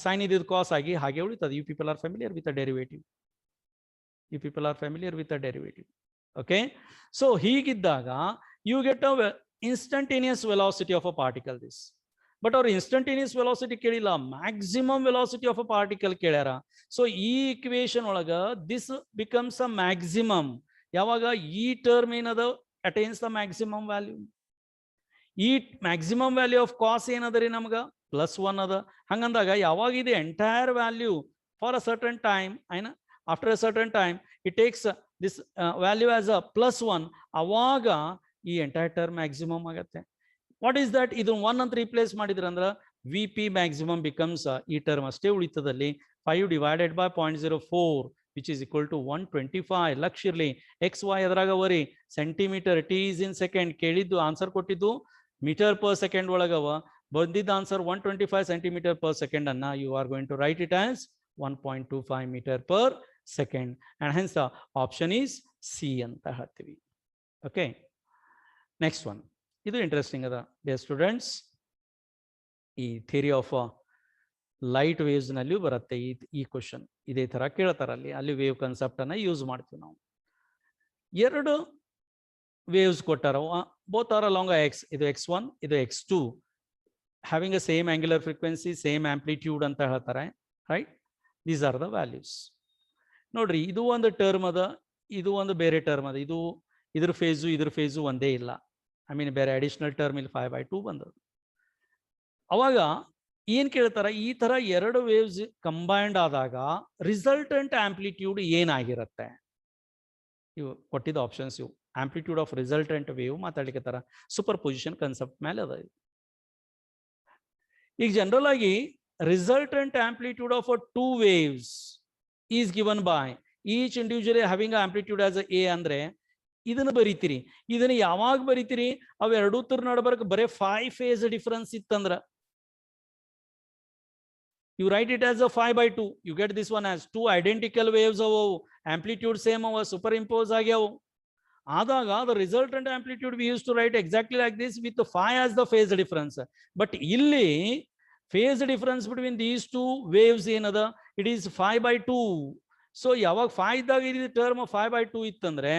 ಸೈನ್ ಇದ್ದಿದ್ದು ಕಾಸ್ ಆಗಿ ಹಾಗೆ ಉಳಿತದೆ. You people are familiar with a derivative, you people are familiar with a derivative. Okay, so ಹೀಗಿದ್ದಾಗ you get a instantaneous velocity of a particle this. But ಅವ್ರು ಇನ್ಸ್ಟಂಟೇನಿಯಸ್ ವೆಲಾಸಿಟಿ ಕೇಳಿಲ್ಲ, maximum velocity of a particle ಕೇಳ್ಯಾರ. So ಈ equation ಒಳಗ this becomes a maximum ಯಾವಾಗ ಈ term ಏನದ attains the maximum value. ಈ ಮ್ಯಾಕ್ಸಿಮಮ್ ವ್ಯಾಲ್ಯೂ ಆಫ್ ಕಾಸ್ ಏನದ ರೀ ನಮ್ಗ +1 ಅದ. ಹಂಗಂದಾಗ ಯಾವಾಗ ಇದೆ entire value for a certain time, ಐನ after a certain time it takes this value as a +1, ಅವಾಗ ಈ ಎಂಟೈರ್ ಟರ್ಮ್ ಮ್ಯಾಕ್ಸಿಮಮ್ ಆಗತ್ತೆ. What is that? ಇದು 1 ಅಂತ ರಿಪ್ಲೇಸ್ ಮಾಡಿದ್ರ ಅಂದ್ರ ವಿ ಪಿ ಮ್ಯಾಕ್ಸಿಮಮ್ ಬಿಕಮ್ಸ್, ಈ ಟರ್ಮ್ ಅಷ್ಟೇ ಉಳಿತದಲ್ಲಿ 5 divided by 0.04 which is equal to 125. ಲಕ್ಷ ಇರ್ಲಿ, ಎಕ್ಸ್ ವೈ ಅದ್ರಾಗ ವರಿ centimetre, t is in second. ಕೇಳಿದ್ದು ಆನ್ಸರ್ ಕೊಟ್ಟಿದ್ದು ಮೀಟರ್ ಪರ್ ಸೆಕೆಂಡ್ ಒಳಗವ, ಬಂದಿದ್ದ ಆನ್ಸರ್ 125 ಸೆಂಟಿಮೀಟರ್ ಪರ್ ಸೆಕೆಂಡ್ ಅನ್ನ you are going to write it as 1.25 metre per second and hence the option is C ಅಂತ ಹೇಳ್ತೀವಿ. Okay, next one, ಇದು interesting ಅದ dear students. ಈ ಥಿಯರಿ ಆಫ್ ಲೈಟ್ ವೇವ್ಸ್ ನಲ್ಲಿಯೂ ಬರುತ್ತೆ ಈ ಕ್ವಶನ್. ಇದೇ ತರ ಕೇಳ್ತಾರ ಅಲ್ಲಿ ವೇವ್ ಕನ್ಸೆಪ್ಟ್ ಅನ್ನ ಯೂಸ್ ಮಾಡ್ತೀವಿ ನಾವು. ಎರಡು ವೇವ್ಸ್ ಕೊಟ್ಟಾರ, ಬೋತ್ ಆರ್ ಅಲಾಂಗ್ ಎಕ್ಸ್, ಇದು x1 ಇದು x2, having a same angular frequency, same amplitude ಅಂತ ಹೇಳ್ತಾರೆ, right. These are the values. ನೋಡ್ರಿ, ಇದು ಒಂದು ಟರ್ಮ್ ಅದ, ಇದು ಒಂದು ಬೇರೆ ಟರ್ಮ್ ಅದ. ಇದ್ರ ಫೇಸು ಒಂದೇ ಇಲ್ಲ. ಬೇರೆ ಅಡಿಷನಲ್ ಟರ್ಮ್ ಇಲ್ಲಿ 5/2 ಬಂದದ್ದು. ಅವಾಗ ಏನ್ ಕೇಳ್ತಾರ, ಈ ತರ ಎರಡು ವೇವ್ಸ್ ಕಂಬೈನ್ಡ್ ಆದಾಗ ರಿಸಲ್ಟೆಂಟ್ ಆಂಪ್ಲಿಟ್ಯೂಡ್ ಏನಾಗಿರುತ್ತೆ? ಇವು ಕೊಟ್ಟಿದ್ದ ಆಪ್ಷನ್ಸ್ ಇವು. ಆಂಪ್ಲಿಟ್ಯೂಡ್ ಆಫ್ ರಿಸಲ್ಟೆಂಟ್ ವೇವ್ ಮಾತಾಡ್ಲಿಕ್ಕತ್ತಾರ, ಸೂಪರ್ ಪೊಸಿಷನ್ ಕನ್ಸೆಪ್ಟ್ ಮೇಲೆ ಅದ. ಈಗ ಜನರಲ್ ಆಗಿ resultant amplitude of 2 waves is given by each individually having amplitude as A ಅಂದ್ರೆ ಇದನ್ನ ಬರೀತೀರಿ. ಇದನ್ನ ಯಾವಾಗ ಬರೀತೀರಿ? ಅವೆರಡೂ ತರ ನಡಬರ್ಕ್ ಬರೇ 5 phase ಡಿಫರೆನ್ಸ್ ಇತ್ತಂದ್ರ you write it as a 5/2. You get this one as 2 identical waves of amplitude same of superimpose ಆಗ್ಯಾವು. ಆದಾಗ the resultant amplitude we used to write exactly like this with the 5 as the phase difference. But ಇಲ್ಲಿ phase difference between these two waves ಏನದ? It is 5/2. So ಯಾವಾಗ 5 ಇದ್ದಾಗ ಇದು term 5/2 ಇತ್ತಂದ್ರೆ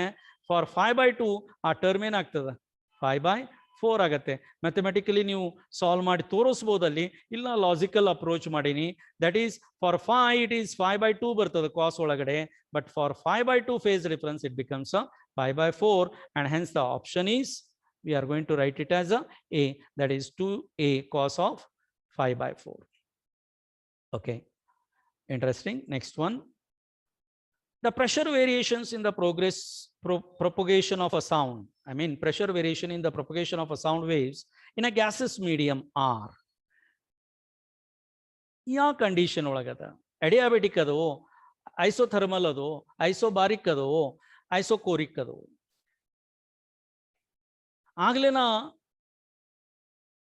for 5/2 ಆ term ಏನಾಗ್ತದ? 5/4 ಆಗತ್ತೆ. ಮ್ಯಾಥಮೆಟಿಕಲಿ ನೀವು ಸಾಲ್ವ್ ಮಾಡಿ ತೋರಿಸ್ಬೋದಲ್ಲಿ, ಇಲ್ಲ ಲಾಜಿಕಲ್ ಅಪ್ರೋಚ್ ಮಾಡೀನಿ. That is for 5 it is 5/2 ಬರ್ತದೆ ಕಾಸ್ ಒಳಗಡೆ, but for 5/2 face difference it becomes 5/4 and hence the option is we are going to write it as a that is 2a cos of 5/4. Okay, Interesting. Next one. The pressure variations in the propagation of a sound. I mean, pressure variation in the propagation of a sound waves in a gaseous medium are. ಯಾವ condition ಒಳಗದ ಅಡಿಯಾಬೆಟಿಕ್ ಅದು, isothermal ಅದು, ಐಸೋಬಾರಿಕ್ ಅದು, ಐಸೋಕೋರಿಕ್ ಅದು. ಆಗ್ಲೇ ನಾ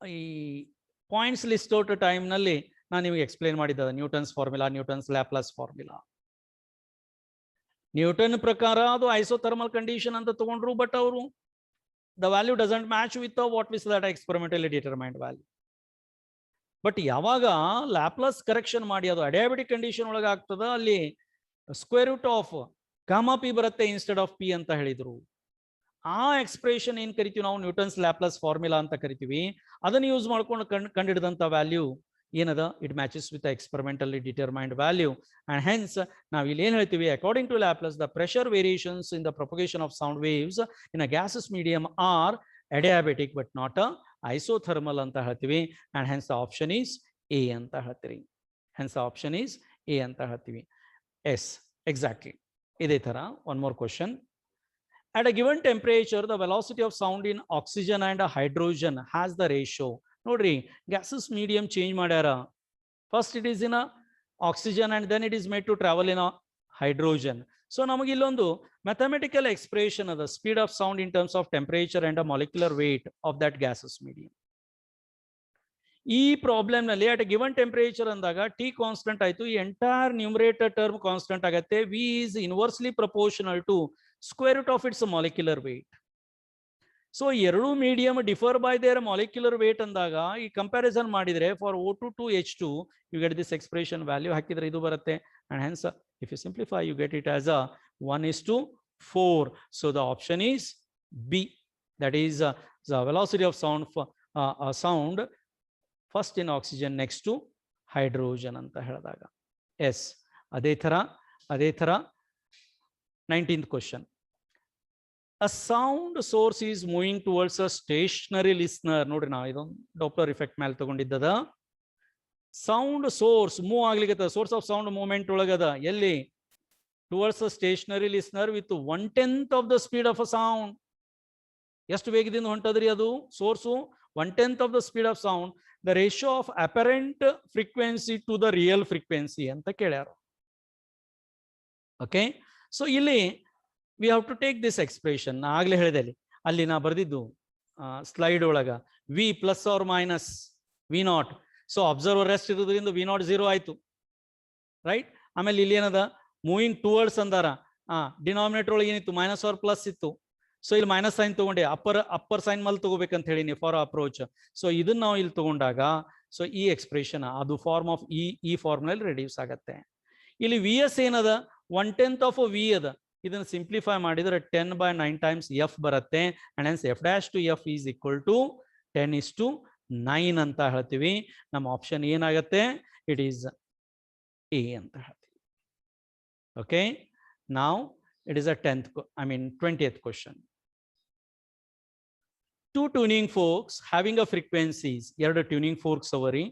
ಈ points list out time ನಲ್ಲಿ ನಾನು ನಿಮಗೆ ಎಕ್ಸ್ಪ್ಲೇನ್ ಮಾಡಿದ್ದ Newton's formula, Newton's Laplace formula. Newton ಪ್ರಕಾರ ಅದು ಐಸೋಥರ್ಮಲ್ ಕಂಡೀಷನ್ ಅಂತ ತಗೊಂಡ್ರು, ಬಟ್ ಅವರು the value doesn't match with what was that experimentally determined value. But ಯಾವಾಗ ಲ್ಯಾಪ್ಲಾಸ್ ಕರೆಕ್ಷನ್ ಮಾಡಿ ಅದು ಅಡಿಯಾಬೆಟಿಕ್ ಕಂಡೀಷನ್ ಒಳಗೆ ಆಗ್ತದ, ಅಲ್ಲಿ square root of gamma P ಬರುತ್ತೆ ಇನ್ಸ್ಟೆಡ್ ಆಫ್ ಪಿ ಅಂತ ಹೇಳಿದ್ರು. ಆ ಎಕ್ಸ್ಪ್ರೆಷನ್ ಏನ್ ಕರಿತೀವಿ ನಾವು ನ್ಯೂಟನ್ಸ್ ಲ್ಯಾಪ್ಲಾಸ್ ಫಾರ್ಮುಲಾ ಅಂತ ಕರಿತೀವಿ. ಅದನ್ನು ಯೂಸ್ ಮಾಡ್ಕೊಂಡು ಕಂಡಿಡಿದಂತ ವ್ಯಾಲ್ಯೂ ಏನದ, it matches with experimentally determined value. And hence ನಾವು ಇಲ್ಲಿ ಏನ್ ಹೇಳ್ತೀವಿ, according to Laplace the pressure variations in the propagation of sound waves in a gases medium are adiabatic but not a isothermal ಅಂತ ಹೇಳ್ತೀವಿ. And hence the option is A ಅಂತ ಹೇಳ್ತೀವಿ. Hence the option is A ಅಂತ ಹೇಳ್ತೀವಿ. Yes, exactly ಇದೇ ತರ one more question. At a given temperature, the velocity of sound in oxygen and hydrogen has the ratio. Nodri, gases medium change madara. First it is in a oxygen and then it is made to travel in a hydrogen. So namage illondu mathematical expression of the speed of sound in terms of temperature and a molecular weight of that gases medium. ಈ problem ನಲ್ಲಿ at given temperature ಅಂದಾಗ T constant ಆಯ್ತು, ಈ entire numerator term constant ಆಗುತ್ತೆ. V is inversely proportional to square root of its molecular weight. So ಎರಡು medium differ by their molecular weight ಅಂದಾಗ ಈ comparison ಮಾಡಿದ್ರೆ for O2 to H2 you get this expression value ಹಾಕಿದ್ರೆ ಇದು ಬರುತ್ತೆ. And hence if you simplify you get it as a 1:4. So the option is B, that is the velocity of sound first in oxygen next to hydrogen ಅಂತ ಹೇಳಿದಾಗ. Yes, ಅದೇ ತರ 19th question. A sound source is moving towards a stationary listener. ನೋಡ್ರಿ, ನಾವು ಇದೊಂದು Doppler effect ಮೇಲೆ ತಗೊಂಡಿದ್ದದ. Sound source move ಆಗ್ಲಿಕ್ಕೆ, ಸೋರ್ಸ್ ಆಫ್ ಸೌಂಡ್ ಮೂವ್ಮೆಂಟ್ ಒಳಗದ ಎಲ್ಲಿ, towards a stationary listener with 1/10 of the speed of a sound. ಎಷ್ಟು ವೇಗದಿಂದ ಹೊಂಟದ್ರಿ ಅದು source? 1/10 of the speed of sound. The ratio of apparent frequency to the real frequency ಅಂತ ಕೇಳ್ಯಾರ. Okay, so ಇಲ್ಲಿ we have to take this expression. ಆಗ್ಲೇ ಹೇಳಿದೆ ಅಲ್ಲಿ ನಾ ಬರೆದಿದ್ದು ಸ್ಲೈಡ್ ಒಳಗ v plus or minus V not. So observer rest ಇರೋದ್ರಿಂದ ವಿ ನಾಟ್ 0 ಆಯ್ತು, ರೈಟ್. ಆಮೇಲೆ ಇಲ್ಲಿ ಏನದ, ಮೂವಿಂಗ್ ಟುವರ್ಡ್ಸ್ ಅಂದಾರ. ಡಿನಾಮಿನೇಟರ್ ಒಳಗೆ ಏನಿತ್ತು, ಮೈನಸ್ ಆರ್ ಪ್ಲಸ್ ಇತ್ತು. ಸೊ ಇಲ್ಲಿ ಮೈನಸ್ ಸೈನ್ ತಗೊಂಡೆ, ಅಪ್ಪರ್ ಸೈನ್ ಮೇಲೆ ತಗೋಬೇಕಂತ ಹೇಳಿ ಫಾರ್ ಅಪ್ರೋಚ್. ಸೊ ಇದನ್ನ ನಾವು ಇಲ್ಲಿ ತಗೊಂಡಾಗ ಸೊ ಈ ಎಕ್ಸ್ಪ್ರೆಷನ್ ಅದು ಫಾರ್ಮ್ ಆಫ್ ಈ ಫಾರ್ಮ್ನಲ್ಲಿ ರೆಡ್ಯೂಸ್ ಆಗತ್ತೆ. ಇಲ್ಲಿ ವಿ ಎಸ್ ಏನದ, 1/10 ಆಫ್ ವಿ ಅದ. ಇದನ್ನ ಸಿಂಪ್ಲಿಫೈ ಮಾಡಿದ್ರೆ 10/9 ಟೈಮ್ಸ್ ಎಫ್ ಬರುತ್ತೆ. And hence F dash to F is equal to 10:9 ಅಂತ ಹೇಳ್ತೀವಿ. ನಮ್ಮ ಆಪ್ಷನ್ ಏನಾಗತ್ತೆ, ಇಟ್ ಈಸ್ ಎ ಅಂತ ಹೇಳ್ತೀವಿ. ಓಕೆ, ನಾವು it is a 20th question. Two tuning forks having a frequencies, ಎರಡು tuning forks ಅವರಿ,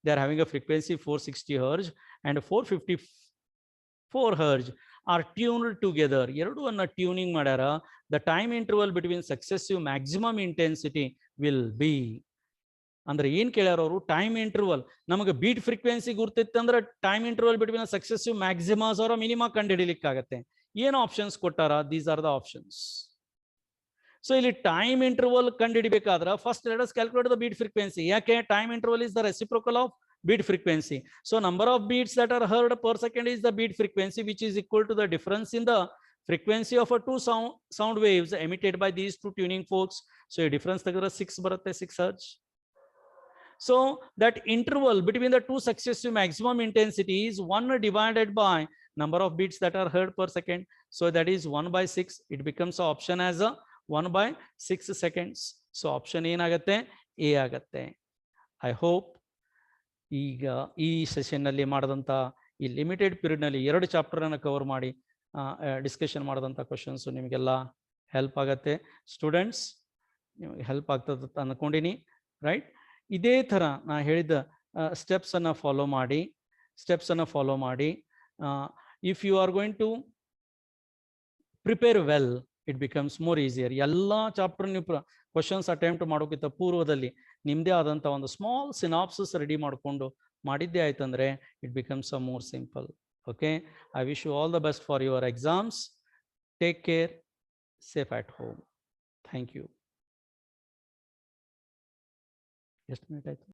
they are having a frequency 460 Hz and 454 Hz are tuned together. ಎರಡು ಅನ್ನ ಟ್ಯೂನಿಂಗ್ ಮಾಡ್ಯಾರ. the time interval between successive maximum intensity will be. ಅಂದ್ರೆ ಏನ್ ಕೇಳ್ಯಾರ ಅವರು, time interval. ನಮಗೆ ಬೀಟ್ ಫ್ರೀಕ್ವೆನ್ಸಿ ಗುರ್ತಿತ್ತಂದ್ರೆ time interval between successive maximas ಅವರ ಮಿನಿಮಾ ಕಂಡು ಹಿಡಿಲಿಕ್ಕಾಗತ್ತೆ. ಏನು ಆಪ್ಷನ್ಸ್ ಕೊಟ್ಟಾರ, these are the options. So ಇಲ್ಲಿ ಟೈಮ್ ಇಂಟರ್ವಲ್ ಕಂಡು ಹಿಡಿಬೇಕಾದ್ರೆ first let us calculate the beat frequency. ಯಾಕೆ, time interval is the reciprocal of beat frequency. So number of beats that are heard per second is the beat frequency, which is equal to the difference in the frequency of a two sound waves emitted by these two tuning forks. So a difference tagara 6 baratte, 6 Hz. So that interval between the two successive maximum intensity is 1 divided by number of beats that are heard per second. So that is 1/6. It becomes an option as a 1/6 seconds. So option ಏನಾಗುತ್ತೆ, A ಆಗುತ್ತೆ. I hope ಈಗ ಈ session ನಲ್ಲಿ ಮಾಡಿದಂಥ ಈ limited period ನಲ್ಲಿ 2 chapter ಅನ್ನು cover ಮಾಡಿ ಡಿಸ್ಕಷನ್ ಮಾಡಿದಂಥ ಕ್ವಶನ್ಸ್ ನಿಮಗೆಲ್ಲ ಹೆಲ್ಪ್ ಆಗತ್ತೆ. ಸ್ಟೂಡೆಂಟ್ಸ್, ನಿಮಗೆ ಹೆಲ್ಪ್ ಆಗ್ತದೆ ಅನ್ಕೊಂಡಿನಿ, ರೈಟ್? ಇದೇ ಥರ ನಾ ಹೇಳಿದ ಸ್ಟೆಪ್ಸ್ ಅನ್ನ ಫಾಲೋ ಮಾಡಿ ಸ್ಟೆಪ್ಸ್ ಅನ್ನು ಫಾಲೋ ಮಾಡಿ. If you are going to prepare well, it becomes more easier. ಎಲ್ಲ ಚಾಪ್ಟರ್ ನೀವು ಕ್ವಶನ್ಸ್ ಅಟೆಂಪ್ಟ್ ಮಾಡೋಕ್ಕಿಂತ ಪೂರ್ವದಲ್ಲಿ ನಿಮ್ಮದೇ ಆದಂಥ ಒಂದು ಸ್ಮಾಲ್ ಸಿನಾಪ್ಸಿಸ್ ರೆಡಿ ಮಾಡಿಕೊಂಡು ಮಾಡಿದ್ದೇ ಆಯ್ತಂದ್ರೆ it becomes a more simple. Okay, I wish you all the best for your exams. Take care, safe at home. Thank you. ಎಷ್ಟು ಮಿನಿಟ್ ಆಯ್ತು?